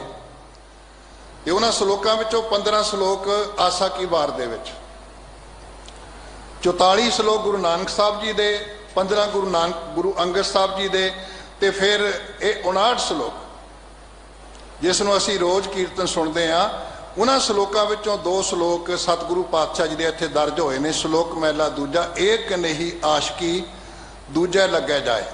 ਤੇ ਉਹਨਾਂ ਸ਼ਲੋਕਾਂ ਵਿੱਚੋਂ 15 ਸ਼ਲੋਕ ਆਸਾ ਕੀ ਵਾਰ ਦੇ ਵਿੱਚ, 44 ਸ਼ਲੋਕ ਗੁਰੂ ਨਾਨਕ ਸਾਹਿਬ ਜੀ ਦੇ, 15 ਗੁਰੂ ਅੰਗਦ ਸਾਹਿਬ ਜੀ ਦੇ, ਤੇ ਫਿਰ ਇਹ 59 ਸ਼ਲੋਕ ਜਿਸ ਨੂੰ ਅਸੀਂ ਰੋਜ਼ ਕੀਰਤਨ ਸੁਣਦੇ ਹਾਂ। ਉਹਨਾਂ ਸ਼ਲੋਕਾਂ ਵਿੱਚੋਂ 2 ਸ਼ਲੋਕ ਸਤਿਗੁਰੂ ਪਾਤਸ਼ਾਹ ਜੀ ਦੇ ਇੱਥੇ ਦਰਜ ਹੋਏ ਨੇ। ਸ਼ਲੋਕ ਮਹਿਲਾ ਦੂਜਾ, ਏਕ ਨਹੀਂ ਆਸ਼ਕੀ ਦੂਜਾ ਲੱਗਿਆ ਜਾਏ।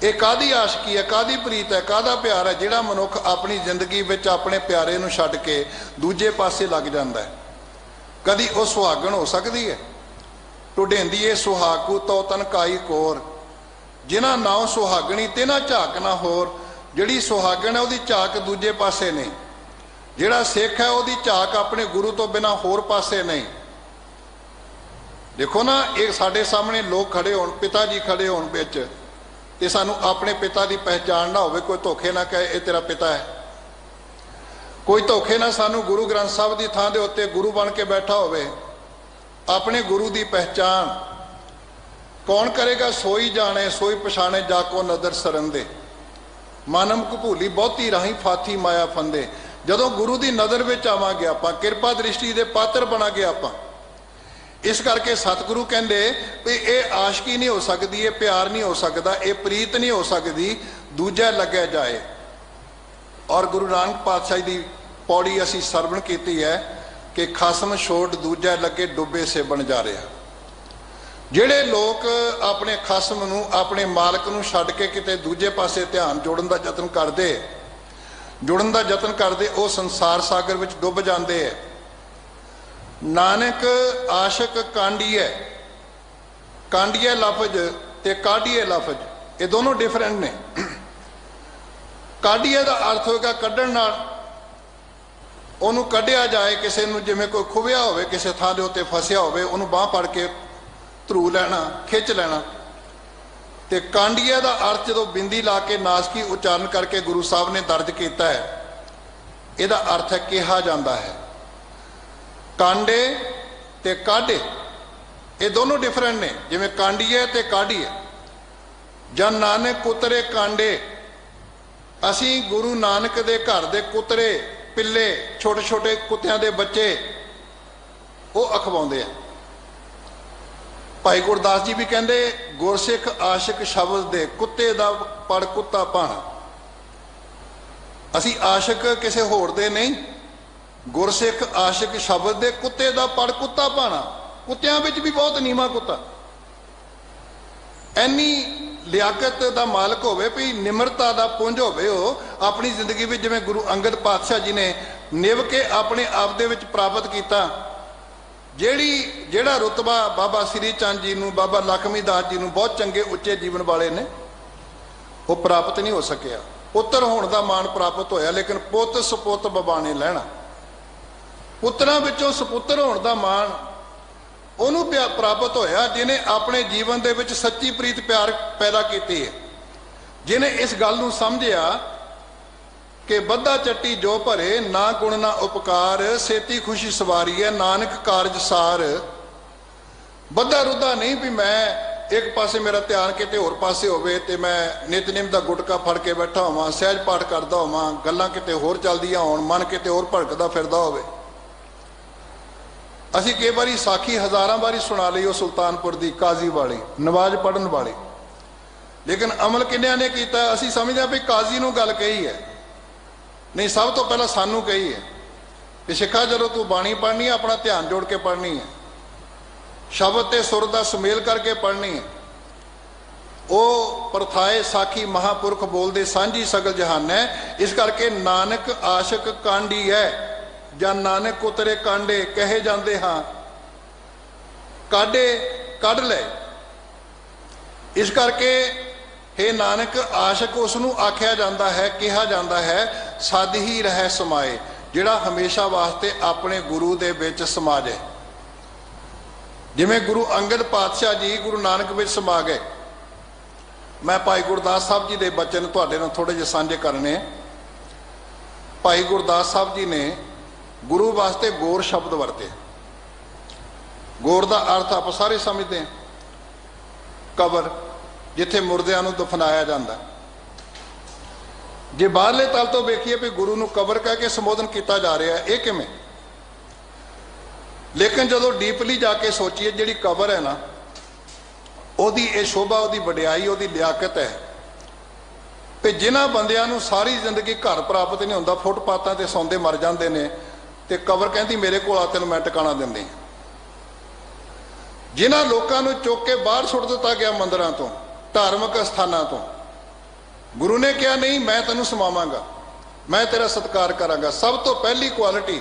ਇਹ ਕਾਹਦੀ ਆਸ਼ਕੀ ਹੈ, ਕਾਹਦੀ ਪ੍ਰੀਤ ਹੈ, ਕਾਹਦਾ ਪਿਆਰ ਹੈ ਜਿਹੜਾ ਮਨੁੱਖ ਆਪਣੀ ਜ਼ਿੰਦਗੀ ਵਿੱਚ ਆਪਣੇ ਪਿਆਰੇ ਨੂੰ ਛੱਡ ਕੇ ਦੂਜੇ ਪਾਸੇ ਲੱਗ ਜਾਂਦਾ ਹੈ। ਕਦੀ ਉਹ ਸੁਹਾਗਣ ਹੋ ਸਕਦੀ ਹੈ, ਢੁਢੇਂਦੀਏ ਸੁਹਾਗੂ ਤੋ ਤਨ ਕਾਈ ਕੋਰ, ਜਿਨ੍ਹਾਂ ਨਾਉ ਸੁਹਾਗਣੀ ਤੇ ਨਾ ਝਾਕ ਨਾ ਹੋਰ। ਜਿਹੜੀ ਸੁਹਾਗਣ ਹੈ ਉਹਦੀ ਝਾਕ ਦੂਜੇ ਪਾਸੇ ਨਹੀਂ, ਜਿਹੜਾ ਸਿੱਖ ਹੈ ਉਹਦੀ ਝਾਕ ਆਪਣੇ ਗੁਰੂ ਤੋਂ ਬਿਨਾ ਹੋਰ ਪਾਸੇ ਨਹੀਂ। ਦੇਖੋ ਨਾ, ਇਹ ਸਾਡੇ ਸਾਹਮਣੇ ਲੋਕ ਖੜੇ ਹੋਣ, ਪਿਤਾ ਜੀ ਖੜੇ ਹੋਣ ਵਿੱਚ, ਤੇ ਸਾਨੂੰ ਆਪਣੇ ਪਿਤਾ ਦੀ ਪਹਿਚਾਣ ਨਾ ਹੋਵੇ, ਕੋਈ ਧੋਖੇ ਨਾ ਕਹੇ ਇਹ ਤੇਰਾ ਪਿਤਾ ਹੈ, ਕੋਈ ਧੋਖੇ ਨਾ ਸਾਨੂੰ ਗੁਰੂ ਗ੍ਰੰਥ ਸਾਹਿਬ ਦੀ ਥਾਂ ਦੇ ਉੱਤੇ ਗੁਰੂ ਬਣ ਕੇ ਬੈਠਾ ਹੋਵੇ। ਆਪਣੇ ਗੁਰੂ ਦੀ ਪਹਿਚਾਣ ਕੌਣ ਕਰੇਗਾ? ਸੋਈ ਜਾਣੇ ਸੋਈ ਪਛਾਣੇ, ਜਾ ਕੋ ਨਦਰ ਸਰੰਦੇ, ਮਾਨਮ ਕਪੂਲੀ ਬਹੁਤੀ ਰਾਹੀਂ ਫਾਥੀ ਮਾਇਆ ਫੰਦੇ। ਜਦੋਂ ਗੁਰੂ ਦੀ ਨਜ਼ਰ ਵਿੱਚ ਆਵਾਂਗੇ ਆਪਾਂ, ਕਿਰਪਾ ਦ੍ਰਿਸ਼ਟੀ ਦੇ ਪਾਤਰ ਬਣਾਂਗੇ ਆਪਾਂ। ਇਸ ਕਰਕੇ ਸਤਿਗੁਰੂ ਕਹਿੰਦੇ ਵੀ ਇਹ ਆਸ਼ਕੀ ਨਹੀਂ ਹੋ ਸਕਦੀ, ਇਹ ਪਿਆਰ ਨਹੀਂ ਹੋ ਸਕਦਾ, ਇਹ ਪ੍ਰੀਤ ਨਹੀਂ ਹੋ ਸਕਦੀ, ਦੂਜਾ ਲੱਗਿਆ ਜਾਏ। ਔਰ ਗੁਰੂ ਨਾਨਕ ਪਾਤਸ਼ਾਹ ਦੀ ਪੌੜੀ ਅਸੀਂ ਸਰਵਣ ਕੀਤੀ ਹੈ ਕਿ ਖਸਮ ਛੋੜ ਦੂਜਾ ਲੱਗੇ ਡੁੱਬੇ ਸੇ ਬਣ ਜਾ ਰਿਹਾ। ਜਿਹੜੇ ਲੋਕ ਆਪਣੇ ਖਸਮ ਨੂੰ, ਆਪਣੇ ਮਾਲਕ ਨੂੰ ਛੱਡ ਕੇ ਕਿਤੇ ਦੂਜੇ ਪਾਸੇ ਧਿਆਨ ਜੋੜਨ ਦਾ ਯਤਨ ਕਰਦੇ, ਉਹ ਸੰਸਾਰ ਸਾਗਰ ਵਿੱਚ ਡੁੱਬ ਜਾਂਦੇ ਹੈ। ਨਾਨਕ ਆਸ਼ਕ ਕਾਂਡੀਏ, ਕਾਂਡੀਏ ਲਫ਼ਜ਼ ਤੇ ਕਾਢੀਏ ਲਫ਼ਜ਼ ਇਹ ਦੋਨੋਂ ਡਿਫਰੈਂਟ ਨੇ। ਕਾਢੀਏ ਦਾ ਅਰਥ ਹੋਏਗਾ ਕੱਢਣ ਨਾਲ, ਉਹਨੂੰ ਕੱਢਿਆ ਜਾਏ ਕਿਸੇ ਨੂੰ, ਜਿਵੇਂ ਕੋਈ ਖੁੱਭਿਆ ਹੋਵੇ ਕਿਸੇ ਥਾਂ ਦੇ ਉੱਤੇ ਫਸਿਆ ਹੋਵੇ, ਉਹਨੂੰ ਬਾਂਹ ਫੜ ਕੇ ਧਰੂ ਲੈਣਾ, ਖਿੱਚ ਲੈਣਾ। ਤੇ ਕਾਂਡੀਏ ਦਾ ਅਰਥ ਜਦੋਂ ਬਿੰਦੀ ਲਾ ਕੇ ਨਾਸਕੀ ਉਚਾਰਨ ਕਰਕੇ ਗੁਰੂ ਸਾਹਿਬ ਨੇ ਦਰਜ ਕੀਤਾ ਹੈ, ਇਹਦਾ ਅਰਥ ਹੈ ਕਿਹਾ ਜਾਂਦਾ ਹੈ। ਕਾਂਡੇ ਤੇ ਕਾਢੇ ਇਹ ਦੋਨੋਂ ਡਿਫਰੈਂਟ ਨੇ, ਜਿਵੇਂ ਕਾਂਡੀਏ ਤੇ ਕਾਢੀਏ। ਜਨ ਨਾਨਕ ਉਤਰੇ ਕਾਂਡੇ, ਅਸੀਂ ਗੁਰੂ ਨਾਨਕ ਦੇ ਘਰ ਦੇ ਕੁਤਰੇ, ਪਿੱਲੇ, ਛੋਟੇ ਛੋਟੇ ਕੁੱਤਿਆਂ ਦੇ ਬੱਚੇ ਉਹ ਅਖਵਾਉਂਦੇ ਆ। ਭਾਈ ਗੁਰਦਾਸ ਜੀ ਵੀ ਕਹਿੰਦੇ, ਗੁਰਸਿੱਖ ਆਸ਼ਿਕ ਸ਼ਬਦ ਦੇ, ਕੁੱਤੇ ਦਾ ਪੜ ਕੁੱਤਾ ਭਾਣਾ। ਅਸੀਂ ਆਸ਼ਿਕ ਕਿਸੇ ਹੋਰ ਦੇ ਨਹੀਂ, ਗੁਰਸਿੱਖ ਆਸ਼ਿਕ ਸ਼ਬਦ ਦੇ, ਕੁੱਤੇ ਦਾ ਪੜ ਕੁੱਤਾ ਭਾਣਾ। ਕੁੱਤਿਆਂ ਵਿੱਚ ਵੀ ਬਹੁਤ ਨੀਵਾਂ ਕੁੱਤਾ, ਐਨੀ ਲਿਆਕਤ ਦਾ ਮਾਲਕ ਹੋਵੇ ਵੀ ਨਿਮਰਤਾ ਦਾ ਪੁੰਜ ਹੋਵੇ ਉਹ ਆਪਣੀ ਜ਼ਿੰਦਗੀ ਵਿੱਚ, ਜਿਵੇਂ ਗੁਰੂ ਅੰਗਦ ਪਾਤਸ਼ਾਹ ਜੀ ਨੇ ਨਿਭ ਕੇ ਆਪਣੇ ਆਪ ਦੇ ਵਿੱਚ ਪ੍ਰਾਪਤ ਕੀਤਾ। ਜਿਹੜਾ ਰੁਤਬਾ ਬਾਬਾ ਸ੍ਰੀ ਚੰਦ ਜੀ ਨੂੰ, ਬਾਬਾ ਲਖਮੀ ਦਾਸ ਜੀ ਨੂੰ, ਬਹੁਤ ਚੰਗੇ ਉੱਚੇ ਜੀਵਨ ਵਾਲੇ ਨੇ, ਉਹ ਪ੍ਰਾਪਤ ਨਹੀਂ ਹੋ ਸਕਿਆ। ਪੁੱਤਰ ਹੋਣ ਦਾ ਮਾਣ ਪ੍ਰਾਪਤ ਹੋਇਆ, ਲੇਕਿਨ ਪੁੱਤ ਸਪੁੱਤ ਬਬਾਣੇ ਲੈਣਾ। ਪੁੱਤਰਾਂ ਵਿੱਚੋਂ ਸਪੁੱਤਰ ਹੋਣ ਦਾ ਮਾਣ ਉਹਨੂੰ ਪ੍ਰਾਪਤ ਹੋਇਆ ਜਿਹਨੇ ਆਪਣੇ ਜੀਵਨ ਦੇ ਵਿੱਚ ਸੱਚੀ ਪ੍ਰੀਤ ਪਿਆਰ ਪੈਦਾ ਕੀਤੀ ਹੈ, ਜਿਹਨੇ ਇਸ ਗੱਲ ਨੂੰ ਸਮਝਿਆ ਕਿ ਬੱਧਾ ਚੱਟੀ ਜੋ ਭਰੇ, ਨਾ ਗੁਣ ਨਾ ਉਪਕਾਰ, ਸੇਤੀ ਖੁਸ਼ੀ ਸਵਾਰੀ ਹੈ ਨਾਨਕ ਕਾਰਜ ਸਾਰ। ਬੱਧਾ ਰੁੱਧਾ ਨਹੀਂ ਵੀ ਮੈਂ ਇੱਕ ਪਾਸੇ ਮੇਰਾ ਧਿਆਨ ਕਿਤੇ ਹੋਰ ਪਾਸੇ ਹੋਵੇ ਤੇ ਮੈਂ ਨਿਤਨੇਮ ਦਾ ਗੁਟਕਾ ਫੜ ਕੇ ਬੈਠਾ ਹੋਵਾਂ, ਸਹਿਜ ਪਾਠ ਕਰਦਾ ਹੋਵਾਂ, ਗੱਲਾਂ ਕਿਤੇ ਹੋਰ ਚੱਲਦੀਆਂ ਹੋਣ, ਮਨ ਕਿਤੇ ਹੋਰ ਭੜਕਦਾ ਫਿਰਦਾ ਹੋਵੇ। ਅਸੀਂ ਕਈ ਵਾਰੀ ਸਾਖੀ ਹਜ਼ਾਰਾਂ ਵਾਰੀ ਸੁਣਾ ਲਈ ਉਹ ਸੁਲਤਾਨਪੁਰ ਦੀ ਕਾਜ਼ੀ ਵਾਲੀ, ਨਵਾਜ਼ ਪੜ੍ਹਨ ਵਾਲੀ, ਲੇਕਿਨ ਅਮਲ ਕਿੰਨਿਆਂ ਨੇ ਕੀਤਾ? ਅਸੀਂ ਸਮਝਦੇ ਹਾਂ ਵੀ ਕਾਜ਼ੀ ਨੂੰ ਗੱਲ ਕਹੀ ਹੈ, ਨਹੀਂ, ਸਭ ਤੋਂ ਪਹਿਲਾਂ ਸਾਨੂੰ ਕਹੀ ਹੈ ਕਿ ਸਿੱਖਾ ਜਦੋਂ ਤੂੰ ਬਾਣੀ ਪੜ੍ਹਨੀ ਹੈ ਆਪਣਾ ਧਿਆਨ ਜੋੜ ਕੇ ਪੜ੍ਹਨੀ ਹੈ, ਸ਼ਬਦ ਤੇ ਸੁਰ ਦਾ ਸੁਮੇਲ ਕਰਕੇ ਪੜ੍ਹਨੀ ਹੈ। ਉਹ ਪ੍ਰਥਾਏ ਸਾਖੀ ਮਹਾਪੁਰਖ ਬੋਲਦੇ ਸਾਂਝੀ ਸਗਲ ਜਹਾਨ ਹੈ। ਇਸ ਕਰਕੇ ਨਾਨਕ ਆਸ਼ਕ ਕਾਂਡੀ ਹੈ, ਜਾਂ ਨਾਨਕ ਉਤਰੇ ਕਾਂਡੇ ਕਹੇ ਜਾਂਦੇ ਹਾਂ, ਕਾਢੇ ਕੱਢ ਲੈ। ਇਸ ਕਰਕੇ हे ਨਾਨਕ ਆਸ਼ਕ ਉਸ ਨੂੰ ਆਖਿਆ ਜਾਂਦਾ ਹੈ, ਕਿਹਾ ਜਾਂਦਾ ਹੈ, ਸਦ ਹੀ ਰਹਿ ਸਮਾਏ, ਜਿਹੜਾ ਹਮੇਸ਼ਾ ਵਾਸਤੇ ਆਪਣੇ ਗੁਰੂ ਦੇ ਵਿੱਚ ਸਮਾ ਜਾਏ। ਜਿਵੇਂ ਗੁਰੂ ਅੰਗਦ ਪਾਤਸ਼ਾਹ ਜੀ ਗੁਰੂ ਨਾਨਕ ਵਿੱਚ ਸਮਾ ਗਏ। ਮੈਂ ਭਾਈ ਗੁਰਦਾਸ ਸਾਹਿਬ ਜੀ ਦੇ ਬਚਨ ਤੁਹਾਡੇ ਨਾਲ ਥੋੜੇ ਜਿਹੇ ਸਾਂਝੇ ਕਰਨੇ। ਭਾਈ ਗੁਰਦਾਸ ਸਾਹਿਬ ਜੀ ਨੇ ਗੁਰੂ ਵਾਸਤੇ ਗੌਰ ਸ਼ਬਦ ਵਰਤੇ। ਗੌਰ ਦਾ ਅਰਥ ਆਪਾਂ ਸਾਰੇ ਸਮਝਦੇ ਹਾਂ, ਕਬਰ, ਜਿੱਥੇ ਮੁਰਦਿਆਂ ਨੂੰ ਦਫਨਾਇਆ ਜਾਂਦਾ। जे बाहरले तल तो वेखिए भी गुरु नूं कबर कह के संबोधन किया जा रहा है, ये किवें? लेकिन जदों डीपली जाके सोचीए, जिहड़ी कबर है ना, ओदी ये शोभा, ओदी वडियाई, ओदी लियाकत है कि जिन्हां बंदियां नूं सारी जिंदगी घर प्राप्त नहीं हुंदा, फुटपाथां ते सौंदे मर जांदे ने, ते कबर कहती मेरे कोल आ, तैनूं मैं टिकाणा दिंदी। जिन्हां लोकां नूं चुक के बाहर सुट दिता गया मंदिरां तो, धार्मिक स्थानां तो, गुरु ने कहा नहीं मैं तैनूं समावांगा, मैं तेरा सत्कार करांगा। सब तो पहली क्वालिटी,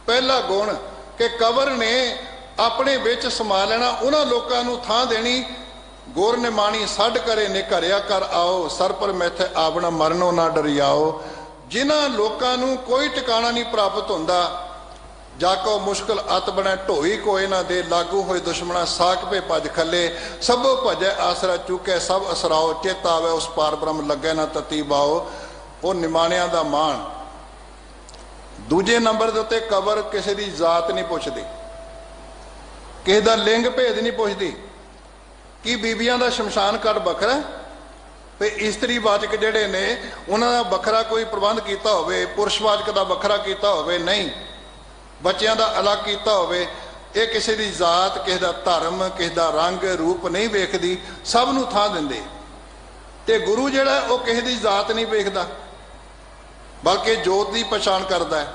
पहला गुण कि कबर ने अपने विच समा लेना, उन्हां लोकां नूं थां देनी। गुर निमाणी सड करे ने घरिया कर आओ, सर पर मैथे आवना मरनो ना डरियाओ। जिन्हां लोकां नूं कोई टिकाणा नहीं प्राप्त हुंदा, जाको मुश्किल अत बने ढोई कोई ना दे, लागू होए दुश्मना साक पे भज खले, सबो भजै आसरा चुके सब असराओ, चित आवे उस पार ब्रह्म लगे ना तती बाओ। वो निमाणियां दा मान। दूजे नंबर के उत्ते कबर किसी की जात नहीं पुछदी, किसी का लिंग भेद नहीं पुछदी कि बीबियां दा शमशान घाट बखरा ते इस्त्रीवाचक जिहड़े ने उन्हां दा बखरा कोई प्रबंध कीता होवे, पुरुषवाचक दा बखरा कीता होवे, नहीं, बच्चों का अलग किया होवे। ये किसी की जात, किसी का धर्म, किसी का रंग रूप नहीं वेखदी, सब नूं थां दिंदे। ते गुरु जिहड़ा वो किसी की जात नहीं वेखदा, बल्कि जोत की पछाण करता है।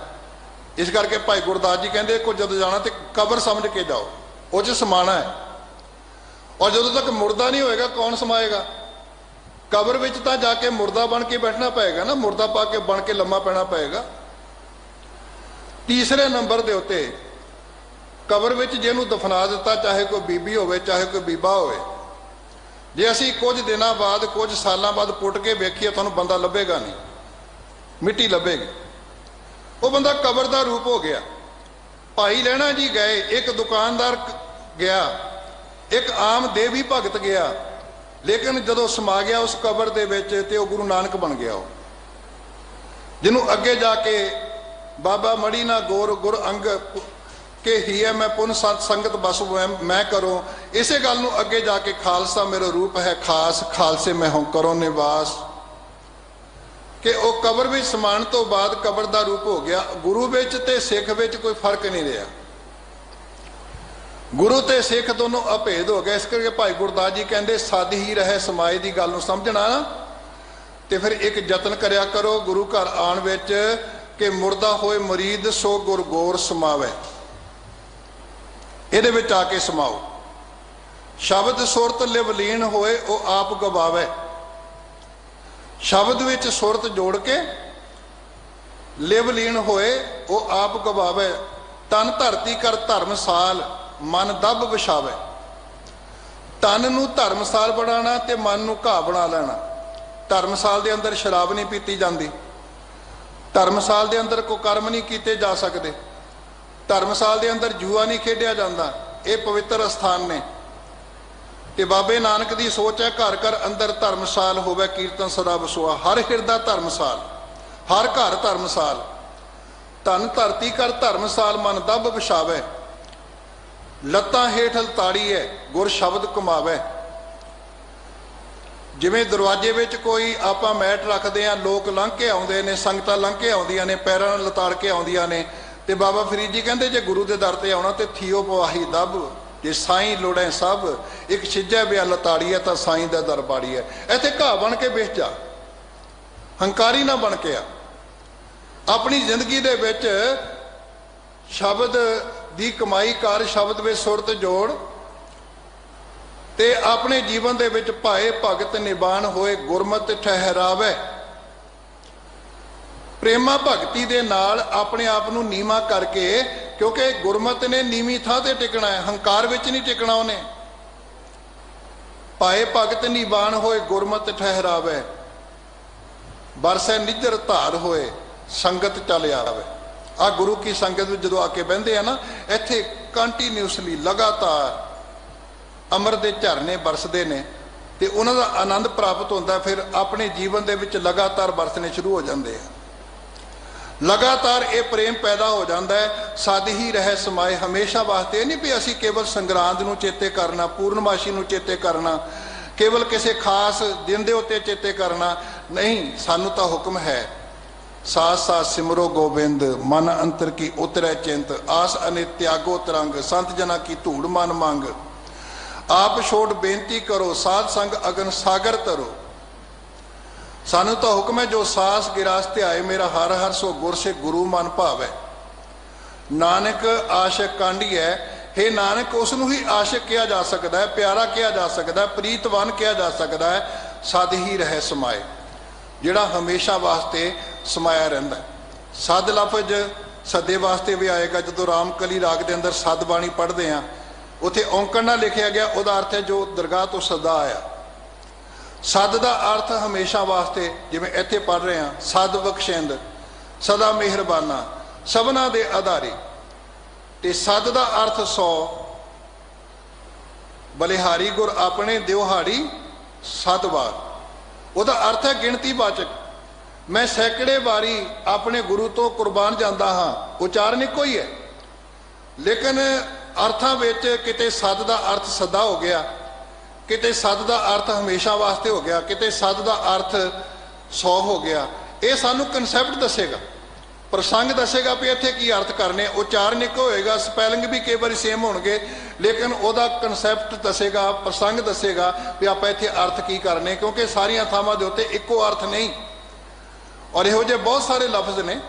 इस करके भाई गुरदास जी कहते को जदों जाना तो कबर समझ के जाओ, उस समाना है। और जदों तक मुर्दा नहीं होएगा कौन समाएगा? कबर विच तां जाके मुर्दा बन के बैठना पएगा ना, मुर्दा पा के बन के लम्मा पैना पएगा। तीसरे नंबर के उत्ते कबर विच जिहनूं दफना दिता, चाहे कोई बीबी होवे चाहे कोई बीबा होवे, जे असीं कुछ दिनों बाद कुछ सालों बाद पुट के वेखीए तुहानूं बंदा लभेगा नहीं, मिट्टी लभेगी। वो बंदा कबर का रूप हो गया। भाई लैणा जी गए, एक दुकानदार गया, एक आम देवी भगत गया, लेकिन जदों समा गया उस कबर दे विच ते वो गुरु नानक बन गया। जिन्हों अगे जाके बाबा मड़ी ना गोर गुर अंग के ही है, मैं पुन सत संगत बस मैं करूं। इसे गल नूं अगे जाके खालसा मेरो रूप है खास, खालसे मैं हों करो निवास। कि वो कबर में समान तो बाद कबर का रूप हो गया। गुरु विच ते सिख विच कोई फर्क नहीं रहा, गुरु ते सिख दोनों अभेद हो गए। इस करके भाई गुरदास जी कहते सद ही रहे समाज की गल नूं समझना ना, तो फिर एक यतन करया करो गुरु घर आन विच कि मुर्दा होए मुरीद सो गुर गोर समावे, इहदे विच आके समाओ। शब्द सुरत लिवलीन होए वो आप गवावे, शब्द विच सुरत जोड़ के लिवलीन होए वो आप गवावे। तन धरती कर धर्मसाल मन दब विछावे। तन नूं धर्मसाल बनाना ते मन नूं घाह बना लेना। धर्मसाल दे अंदर शराब नहीं पीती जाती, धर्मसाल दे अंदर कोई कर्म नहीं किए जा सकते, धर्मसाल दे अंदर जुआ नहीं खेडिया जाता। ये पवित्र स्थान ने ते बाबे नानक की सोच है घर घर अंदर धर्मसाल होवे कीर्तन सदा वसुआ। हर हिरदा धर्मसाल, हर घर धर्मसाल। धन धरती कर धर्मसाल मन दब विछावे। लत्तां हेठ लताड़ी है गुर शब्द कमावे। जिवें दरवाजे विच कोई आपां मैट रखते हैं, लोग लंघ के आउंदे ने, संगतां लंघ के आउंदियां ने, पैरां नाल लताड़ के आउंदियां ने, ते बाबा फरीद जी कहंदे जे गुरु दे दर ते आउणा ते थियो पवाही दब, जे साईं लोड़े सब एक छिज्जा बिया लताड़ी है तो साईं दा दरबारी है। इत्थे घाह बन के बेच जा, हंकारी ना बन के आ। अपनी जिंदगी दे विच शब्द दी कमाई कर, शब्द विच सुरत जोड़ ते अपने जीवन दे विच भाए भगत निबान होए गुरमत ठहरावे। प्रेमा भगती दे नाल अपने आप नूं नीवा करके, क्योंकि गुरमत ने नीवी थां ते टिकना है, हंकार विच नहीं टिकना। उन्हें भाए भगत निबान होए गुरमत ठहरावे। बरसै निजर धार होए संगत चल आवे। आ गुरु की संगत में जो आके बहते हैं ना, इत्थे कंटीन्यूसली लगातार अमर दे झरने बरसते ने ते उन्हां दा आनंद प्राप्त होता। फिर अपने जीवन दे विच लगातार बरसने शुरू हो जाते हैं। लगातार ये प्रेम पैदा हो जाता है। सद ही रहे समाए हमेशा वास्ते। नहीं भी असी केवल संगरांद नूं चेते करना, पूर्णमाशी नूं चेते करना, केवल किसी खास दिन दे उत्ते चेते करना, नहीं, सानू तो हुक्म है साथ साथ सिमरो गोबिंद मन अंतर की उतरै चिंत आस अने त्यागो तरंग संत जना की धूड़ मन मंग आप छोड़ बेनती करो साध संग अगन सागर तरो। सानू तो हुक्म है जो सास गिरास ध्याए मेरा हर हर सो गुर से गुरु मन भावै। नानक आशिक कांडी है, हे नानक उसनू ही आशिक कहा जा सकता है, प्यारा कहा जा सकता है, प्रीतवान कहा जा सकता है सद ही रहे समाए, जिहड़ा हमेशा वास्ते समाया रहिंदा है। सद लफज सदे वास्ते भी आएगा। जो रामकली राग के अंदर सद बाणी पढ़ते हैं उत्थे औंकड़ ना लिखिया गया, उहदा अर्थ है जो दरगाह तो सदा आया। सद का अर्थ हमेशा वास्ते, जिवें इत्थे पढ़ रहे हैं सद बख्शेंद सदा मेहरबाना सबना दे आधारी। ते सद का अर्थ 100 बलिहारी गुर अपने दिवहाड़ी सद बार, उहदा अर्थ है गिणती वाचक। मैं सैकड़े बारी अपने गुरु तो कुर्बान जाता हाँ, उचारण इक्को ही है, लेकिन अर्थां विच किते सद का अर्थ सदा हो गया, किते सद का अर्थ हमेशा वास्ते हो गया, किते सद का अर्थ 100 हो गया। ये सानू कंसैप्ट दसेगा, प्रसंग दसेगा भी इत्थे की अर्थ करने। उचारण एक होएगा, स्पैलिंग भी कई बार सेम होणगे, लेकिन वह कंसैप्ट दसेगा, प्रसंग दसेगा भी आप इत्थे अर्थ की करने, क्योंकि सारिया थावां दे उत्ते इक्को अर्थ नहीं। और इहो जिहे बहुत सारे लफ्ज ने,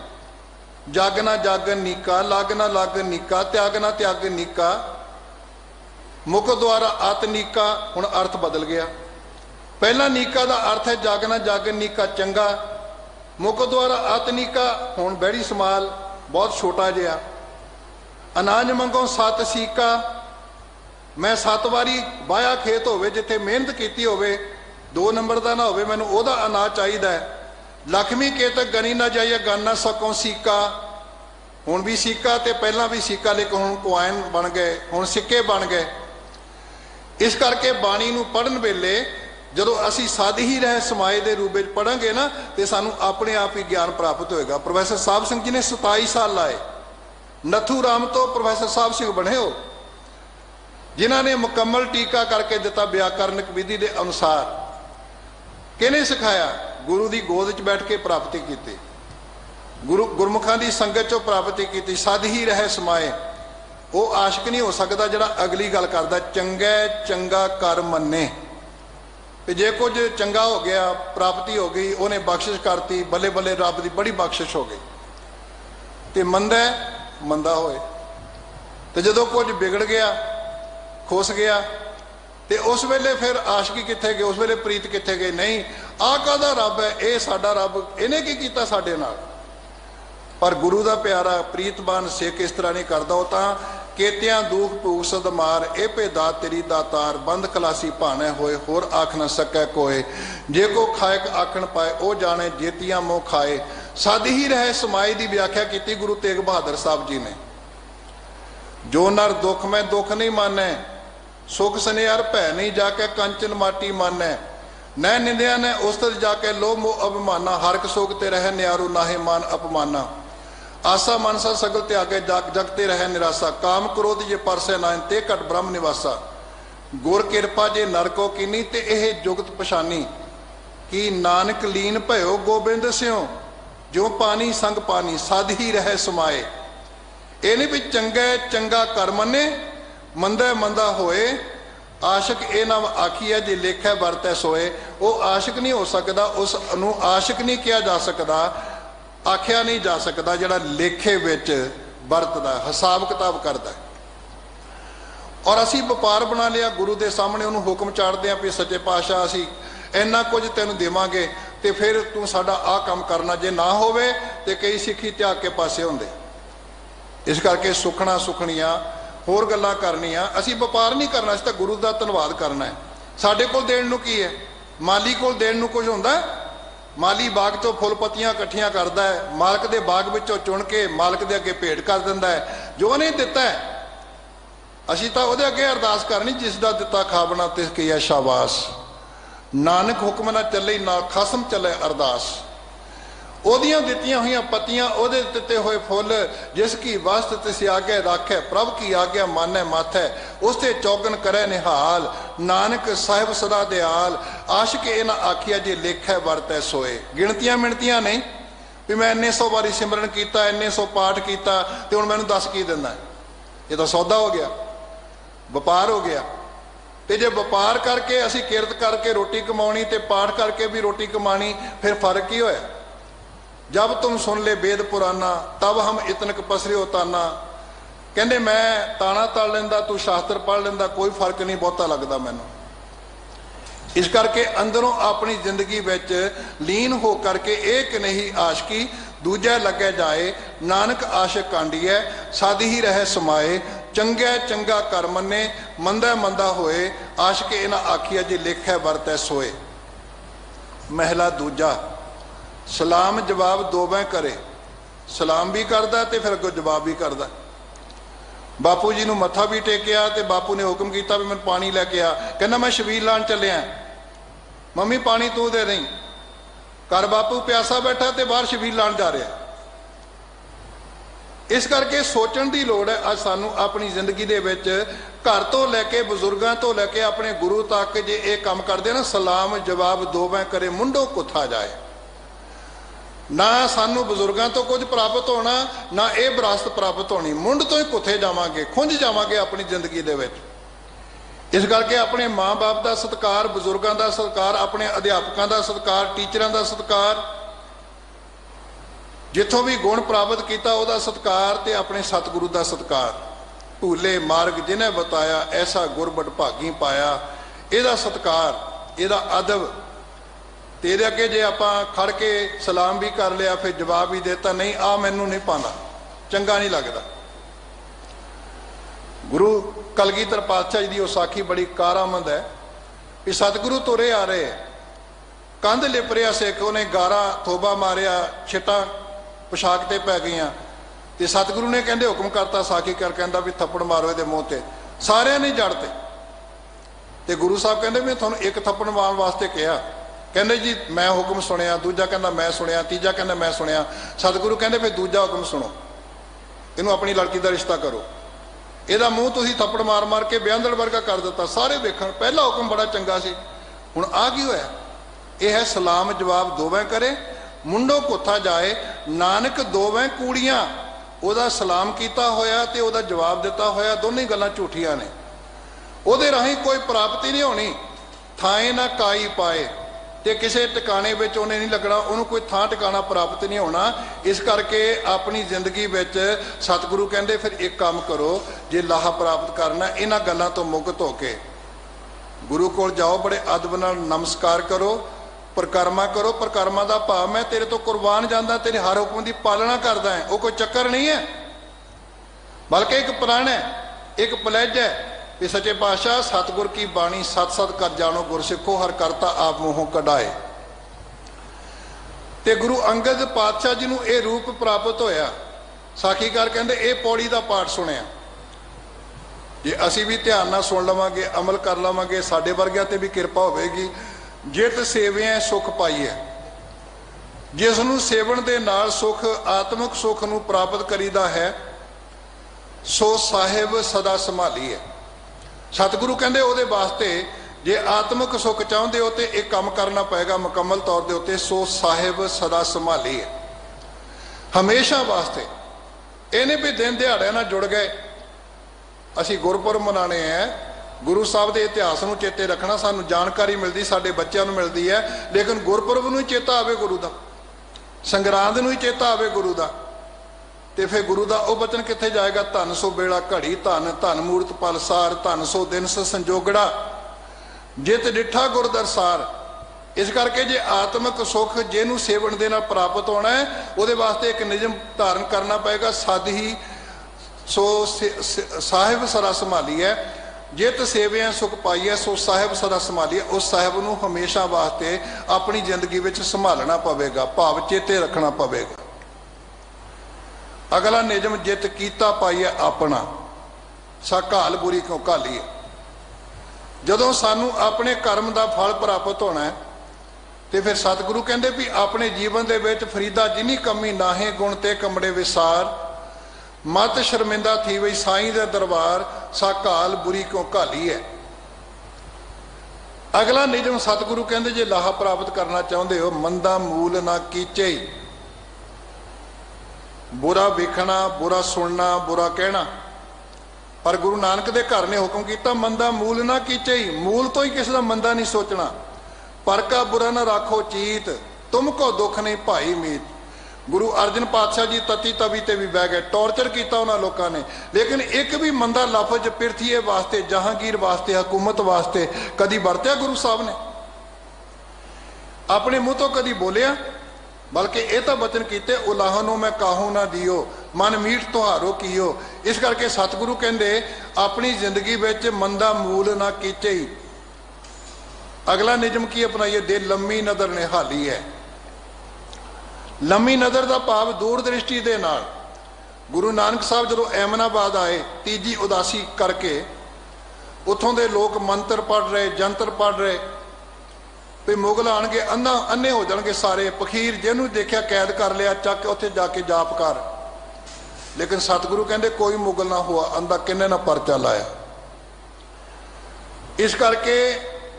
जागना जागन नीका, लागना लागन नीका, त्यागना त्यागन नीका, मुख द्वारा अत नीका, हुण अर्थ बदल गया। पहला नीका का अर्थ है जागना जागन नीका चंगा, मुख द्वारा अत नीका हुण बहड़ी समाल बहुत छोटा जिहा। अनाज मंगों सत सीका, मैं 7 वारी वाया खेत होवे जिथे मेहनत की होवे, 2 नंबर का ना होवे, मैनूं ओहदा अनाज चाहिदा है। लक्ष्मी के तक गनी ना जाइए गन ना सकों सीका, हुण भी सीका ते पहला भी सीका, लेकिन हुण कोआइन बन गए, हुण सिक्के बन गए। इस करके बाणी नूं पढ़न वेले जदों असी सद ही रहे समाए के रूप में पढ़ांगे ना, तो सानू अपने आप ही ज्ञान प्राप्त होएगा। प्रोफैसर साहब सिंह जी ने 27 साल लाए, नथू राम तो प्रोफैसर साहब सिंह बने हो, जिन्होंने मुकम्मल टीका करके दिता व्याकरणिक विधि के अनुसार। किहने सिखाया? गुरु की गोद च बैठ के प्राप्ति की, गुरमुखां की संगत चों प्राप्ति की। सद ही रहे समाए, वो आशिक नहीं हो सकता जिहड़ा अगली गल करदा चंगा चंगा कर मन्ने। जे कुछ चंगा हो गया, प्राप्ति हो गई, उन्हें बख्शिश करती, बल्ले बल्ले रब की बड़ी बख्शिश हो गई। तो मंदा मंदा होए, तो जो कुछ बिगड़ गया, खुस गया, तो उस वेले फिर आशिकी कित्थे गई, उस वेले प्रीत कित्थे गई? नहीं, आह काहदा रब है, ये साडा रब, इन्हें की कीता साडे नाल? पर गुरु का प्यारा प्रीतवान सिख इस तरह नहीं करता। वो तो केतिया दुख भूख सद मार ए पे दात तेरी दातार, बंद खलासी भाने होए होर आख न सकै कोय, जे को खायक आखण पाए ओ जाने जेतिया मोह खाए। सद ही रहे समाए की व्याख्या की गुरु तेग बहादुर साहब जी ने। जो नर दुख में दुख नहीं माने, सुख सनेहर भै नहीं जाके कंचन माटी माने, न निंदिया ने उस्तत जाके लोभ मोह अभिमाना, हरक सोग ते रहे न्यारू नाहे मान अपमाना। आसा मनसा सगल त्यागे जगते रहे निराशा, काम क्रोध जे परसे नाइन ते घट ब्रह्म निवासा। गुर किरपा जे नरको कीनी ते एह जुगत पछानी, कि नानक लीन भयो गोबिंद स्यों, जो पानी संग पानी सद ही रहे समाए। ये नहीं भी चंगा चंगा कर मने, मंदा मंदा होए। आशिक ये नाम आखी है जे लेखै वरतै सोए, वो आशिक नहीं हो सकता, उसनू आशिक नहीं कहा जा सकता, आख्या नहीं जा सकता जिहड़ा लेखे विच वरतदा, हिसाब किताब करदा। और असी व्यापार बना लिया, गुरु के सामने उन्होंने हुक्म चाड़ते हैं भी सच्चे पातशाह असी इन्ना कुछ तेन देवांगे, तो फिर तू साडा आ काम करना, जे ना होवे तो कई सिक्खी त्याग के पासे होंदे। इस करके सुखना सुखनियां होर गल्लां करनियां, असी व्यापार नहीं करना, असीं तां गुरु का धन्नवाद करना है। साडे कोल देण नूं की है? माली कोल देण नूं कुछ हुंदा? माली बाग चों फुल पत्तियां इकट्ठियां करदा है, मालक दे बाग विचों चुन के मालक दे अगे भेंट कर दिंदा है, जो उहने दिता है। असीं तां उहदे अगे अरदास करनी, जिस दा दिता खावना तिस की है शाबाश। नानक हुक्म ना चले ना खसम चले अरदास। ओदियां दित्तियां हुई पत्तियां, ओदे दिते हुए फुल, जिसकी वस्त तिस आगे राखै, प्रभ की आज्ञा मानै माथै, उसते चौगन करे निहाल। नानक साहिब सदा दयाल आशिक इन्हां आखिया जे लेखै वरतै सोए। गिणतियां मिणतियां नहीं भी मैं इन्ने 100 बारी सिमरन किया, इन्ने 100 पाठ किया तो हुण मैनूं दस की दिंदा। ये तो सौदा हो गया, वपार हो गया। तो जे वपार करके असी किरत करके रोटी कमाउणी ते पाठ करके भी रोटी कमानी, फिर फर्क ही होया। जब तुम सुन ले वेद पुराना तब हम इतनक पसरियो ताना। कहते मैं ताना तल लेंदा, तू शास्त्र पढ़ लेंदा, कोई फर्क नहीं बहुता लगता मैनू। इस करके अंदरों अपनी जिंदगी विच लीन हो करके एक नहीं आशकी दूजा लगे जाए। नानक आशिक कांडिए साधी ही रहे समाए। चंगे चंगा कर मन्ने मंदा मंदा होए। आशिक इन्हां आखिया जे लेखै वरतै सोए। महला दूजा सलाम जवाब दोवें करे। सलाम भी करदा ते फिर अगों जवाब भी करदा। बापू जी नूं मत्था भी टेकिया तो बापू ने हुक्म किया भी मैं पानी लैके आ। कहना मैं छबील लाण चलिया। मम्मी पानी तू दे रही। घर बापू प्यासा बैठा तो बाहर छबील लाण जा रहा। इस करके सोचण की लोड़ है अज सानू अपनी जिंदगी दे विच घर तो लैके बजुर्गों तो लैके अपने गुरु तक जे ये काम करते ना, सलाम जवाब दोवें करे मुंडों कुथा जाए। ना सानू बजुर्गों तो कुछ प्राप्त होना, ना ये विरासत प्राप्त होनी। मुंड तो ही कुथे जावांगे, खुंज जावांगे अपनी जिंदगी दे विच। इस करके अपने माँ बाप का सत्कार, बजुर्गों का सत्कार, अपने अध्यापकों का सत्कार, टीचरों का सत्कार, जिथों भी गुण प्राप्त किया वह सत्कार, ते अपने सतगुरु का सत्कार। भूले मार्ग जिन्हें बताया ऐसा गुरबट भागी पाया। यदा सत्कार, यदा अदब। तेरे अगे जे आपां खड़ के सलाम भी कर लिया फिर जवाब भी देता नहीं, आ मैनू नहीं पाना, चंगा नहीं लगता। गुरु कलगीधर पातशाह जी की उसाखी बड़ी कारामंद है कि सतगुरु तुरे आ रहे, कंध लिप रहा सिख, उन्हें गारा थोबा मारिया, छिटा पोशाक ते पै गई। तो सतगुरु ने कहते हुक्म करता साखी कर, कहता भी थप्पड़ मारो ये मूँह से। सारे नहीं जड़ते। तो गुरु साहब कहते मैं थोड़ा एक थप्पड़ मारन वास्ते कहा। कहते जी मैं हुक्म सुनिया, दूजा कहता मैं सुनिया, तीजा कहता मैं सुनिया। सतगुरु कहते फिर दूजा हुक्म सुनो, इनू अपनी लड़की का रिश्ता करो। यदा मूँह तुसीं थप्पड़ मार मार के ब्यांदड़ वर्गा कर दिता। सारे वेखण पहला हुक्म बड़ा चंगा सी, हुण आ की होया? यह है सलाम जवाब दोवें करे मुंडों कुथा जाए। नानक दोवें कूड़ियां ओदा सलाम किया होया ते ओदा जवाब दिता होया, दोनों गल्लां झूठियां ने। ओदे राही कोई प्राप्ति नहीं होनी। थाए ना काई पाए, ते किसी टिकाने में उन्हें नहीं लगना, उन्होंने कोई थां टिकाना प्राप्त नहीं होना। इस करके अपनी जिंदगी में सतगुरु कहते फिर एक काम करो, जे लाहा प्राप्त करना इन्हां गल्लां तो मुक्त होके गुरु कोल जाओ, बड़े अदब नाल नमस्कार करो, परिक्रमा करो। परिक्रमा का भाव मैं तेरे तो कुर्बान जाता, तेरे हर हुक्म की पालना करदा है। वो कोई चक्कर नहीं है, बल्कि एक प्रण है, एक पलैज है कि सच्चे पातशाह सतगुर की बाणी सत सत कर जानो गुर सिखो, हर करता आप मोहों कढाए। ते गुरु अंगद पातशाह जी नूं ये रूप प्राप्त होया। साखीकार कहते ये पौड़ी का पाठ सुनिया, जे असी भी ध्यान नाल सुन लवांगे, अमल कर लवांगे, साडे वर्गिਆਂ ते भी किरपा होवेगी। जित सेवियां सुख पाईए, जिसनूं सेवन दे नाल सुख आत्मक सुख नूं प्राप्त करीदा है, सो साहिब सदा संभालीए। सतगुरु कहते ਉਹਦੇ वास्ते जे आत्मक सुख चाहते हो तो एक काम करना पेगा मुकम्मल तौर के उत्ते, सो साहिब सदा संभाली है हमेशा वास्ते। इन्हें भी दिन दिहाड़े नाल जुड़ गए। असी गुरपुरब मनाने हैं, गुरु साहब के इतिहास नूं चेते रखना, सानू जानकारी मिलती, साडे बच्चों नूं मिलती है। लेकिन गुरपुरब नूं चेता आवे गुरु दा, संगरांद नूं चेता आवे गुरु दा, ते फिर गुरु का वह बचन कित्थे जाएगा? धन सो बेड़ा घड़ी धन, धन मूरत पलसार, धन सो दिन स संजोगड़ा, जित डिठा गुर दरसार। इस करके जे आत्मक सुख जिन्हों सेवन दे नाल प्राप्त होना है, वो वास्ते एक नियम धारण करना पेगा, सद ही सो साहिब सदा संभाली है। जित सेवियां सुख पाई है, सो साहिब सदा संभाली है। उस साहिब नूं हमेशा वास्ते अपनी जिंदगी विच संभालना पवेगा, भाव चेते रखना पवेगा। अगला निजम जित कीता पाई है अपना, सा घाल बुरी क्यों घाली है। जदों सानू अपने कर्म का फल प्राप्त होना है, तो फिर सतगुरु कहते भी अपने जीवन के विच फरीदा जिनी कमी नाहे गुण ते कमड़े विसार, मत शर्मिंदा थी वही साईं दे दरबार, सा घाल बुरी क्यों घाली है। अगला निजम सतगुरु कहते जे लाहा प्राप्त करना चाहते हो मंदा मूल ना कीचे ही। बुरा वेखना, बुरा सुनना, बुरा कहना, पर गुरु नानक दे घर ने हुक्म किया मंदा मूल ना कीचे ही। मूल तो ही किसी का मंदा नहीं सोचना। पर का बुरा ना राखो चीत, तुमको दुख नहीं भाई मीत। गुरु अर्जन पातशाह जी तती तवी ते भी बह गए, टॉर्चर किया उन्होंने लोगों ने, लेकिन एक भी मंदा लफज पिरथीए वास्ते, जहांगीर वास्ते, हुकूमत वास्ते कदी वरत्या गुरु साहब ने? अपने मुंह तो कदी बोलिया? बल्कि यह तो बचन किए उलाहनों मैं काहू ना दियो, मन मीठ तुहारो कियो। इस करके सतगुरु कहते अपनी जिंदगी में मंदा मूल ना कीचे ही। अगला निजम की अपनाइए, दे लम्मी नज़र निहाली है। लम्मी नज़र का भाव दूर दृष्टि के नाल। गुरु नानक साहब जो एमनाबाद आए तीजी उदासी करके, उतों के लोग मंत्र पढ़ रहे, जंतर पढ़ रहे भी मुगल आएंगे अन्ने हो जाएंगे सारे, फकीर जिन्होंने देखा कैद कर लिया, चक उत्थे जाके जाप कर। लेकिन सतगुरु कहते कोई मुगल ना हुआ, अंधा किन्ने ना परचा लाया। इस करके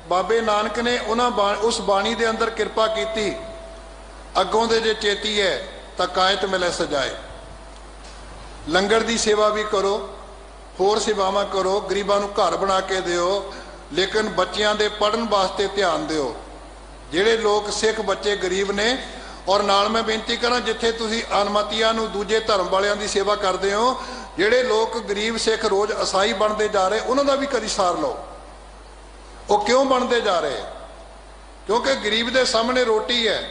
बाबे नानक ने उस बाणी के अंदर कृपा की, अगों दे जे चेती है तो कायत मिले सजाए। लंगर की सेवा भी करो, होर सेवावां करो, गरीबां नूं घर बना के दिओ, लेकिन बच्चों के पढ़न वास्ते ध्यान दिओ। जिहड़े लोग सिख बच्चे गरीब ने, और नाल मैं बेनती करा जिथे तुसीं अनमतियां नूं दूजे धर्म वालियां दी सेवा करते हो, जिहड़े लोग गरीब सिख रोज़ ईसाई बनते जा रहे, उन्हां दा भी कदी सार लो। वो क्यों बनते जा रहे? क्योंकि गरीब के सामने रोटी है,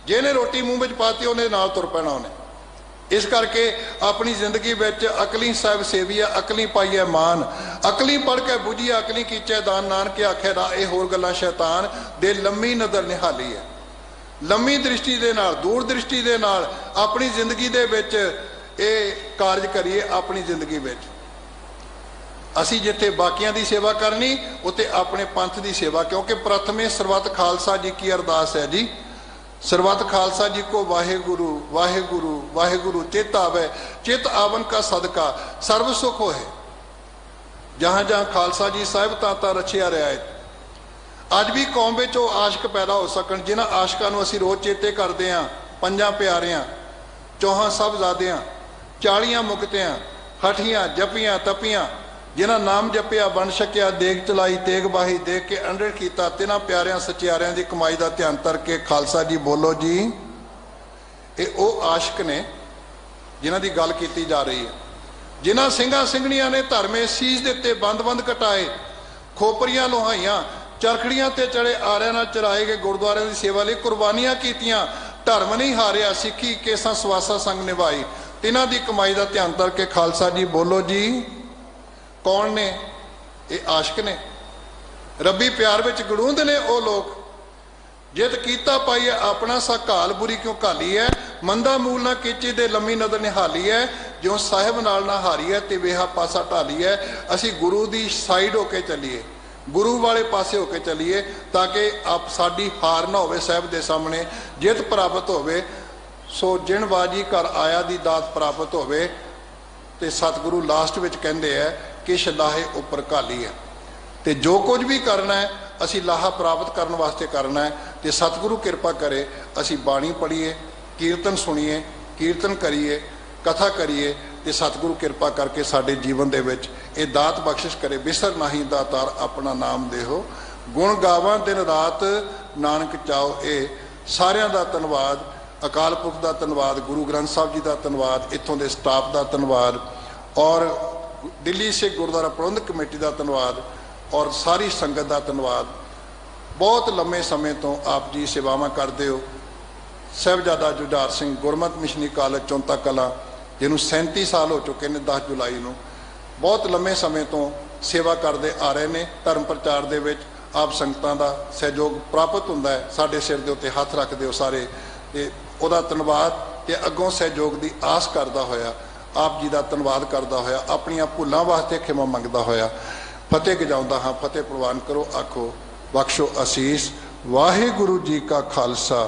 जिन्हें रोटी मूँह में पाती उन्हें नाल तुर पैना उन्हें। इस करके अपनी जिंदगी में अकली साहिब सेवी है, अकली पाई है मान, अकली पढ़ के बुझी अकली कीचे दान, नानक आखे रा ये होर गल्लां शैतान। दे लम्मी नज़र निहाली है। लम्मी दृष्टि के नाल, दूर दृष्टि के नाल अपनी जिंदगी दे विच ये कारज करिए। अपनी जिंदगी में असी जिथे बाकियां दी सेवा करनी, उत्ते अपने पंथ की सेवा। क्योंकि प्रथमे सरबत खालसा जी की अरदास है जी, सरबत खालसा जी को वाहेगुरु वाहेगुरु वाहेगुरु चित आवे, चित आवन का सदका सर्व सुख हो है। जहां जहां खालसा जी साहिब ताता रचिया रियायत। अज भी कौम में आशक पैदा हो सकन, जिन्हां आशकां नूं असीं रोज़ चेते करते हैं। पंजां प्यारियां, चौहां साहबजादियां, 40 मुक्तियां, हठियां, जपियां, तपियां, जिन्हां नाम जपिया, बन छकिया, देग चलाई, तेग बाही, देख के अंडर किया, तिन्हां प्यारियां सचियारियां की कमाई का ध्यान करके खालसा जी बोलो जी। ये वो आशक ने जिन्हां की गल की जा रही है, जिन्हां सिंघां सिंघणियां ने धर्मे सीस दिते, बंद बंद कटाए, खोपरियां लोहाइयां, चरखड़ियां ते चढ़े, आरियां नाल चराए गए, गुरुद्वारियां की सेवा लई कुर्बानियां कीतियां, धर्म नहीं हारिया, सिक्खी केसां सवासा संग निभाई, तिन्हां दी कमाई का ध्यान करके खालसा जी बोलो जी। कौन ने? ये आशक ने। रब्बी प्यार विच गड़ूंद ने वो लोग। जित कीता पाई है अपना सा घाल, बुरी क्यों घाली है, मंदा मूल ना कीची, दे लम्मी नज़र निहाली है, जो साहिब नाल ना हारी है, ते वेहा पासा ढाली है। असी गुरु की साइड होके चलीए, गुरु वाले पासे होके चलीए, ताकि आप साडी हार ना होवे, साहिब दे सामने जित प्राप्त होवे। सो जिन बाजी घर आया दी दात प्राप्त होवे। ते सतगुरु लास्ट विच कहंदे है किश लाहे उपर घाली है। तो जो कुछ भी करना है असी लाहा प्राप्त करने वास्ते करना है। तो सतगुरु कृपा करे असी बाणी पढ़ीए, कीर्तन सुनीए, कीर्तन करिए, कथा करिए, तो सतगुरु कृपा करके साडे जीवन दे विच ये दात बख्शिश करे। बिसर नाही दातार अपना नाम देहो, गुण गावां दिन रात नानक चाओ। ये सारियां दा धन्नवाद, अकाल पुरख का धन्नवाद, गुरु ग्रंथ साहब जी का धन्नवाद, इत्थों के स्टाफ का धन्नवाद, और दिल्ली सिख गुरुद्वारा प्रबंधक कमेटी का धन्नवाद, और सारी संगत का धन्नवाद। बहुत लंबे समय तो आप जी सेवावां करते हो। साहिबजादा जुझार सिंह गुरमत मिशनरी कॉलेज चौंता कला, जिन्होंने 37 साल हो चुके हैं, 10 जुलाई को बहुत लंबे समय तो सेवा करते आ रहे हैं। धर्म प्रचार दे विच आप संगतां दा सहयोग प्राप्त हुंदा है। साडे सिर दे उत्ते हथ रखते हो सारे, ते उहदा धन्नवाद, ते अगों सहयोग की आस करदा होया, आप जी का धन्नवाद करदा होया, अपनियां भुलां वास्ते खिमा मंगदा होया फतेह गजाउंदा हाँ। फतेह प्रवान करो, आखो बख्शो आसीस। वाहिगुरु जी का खालसा,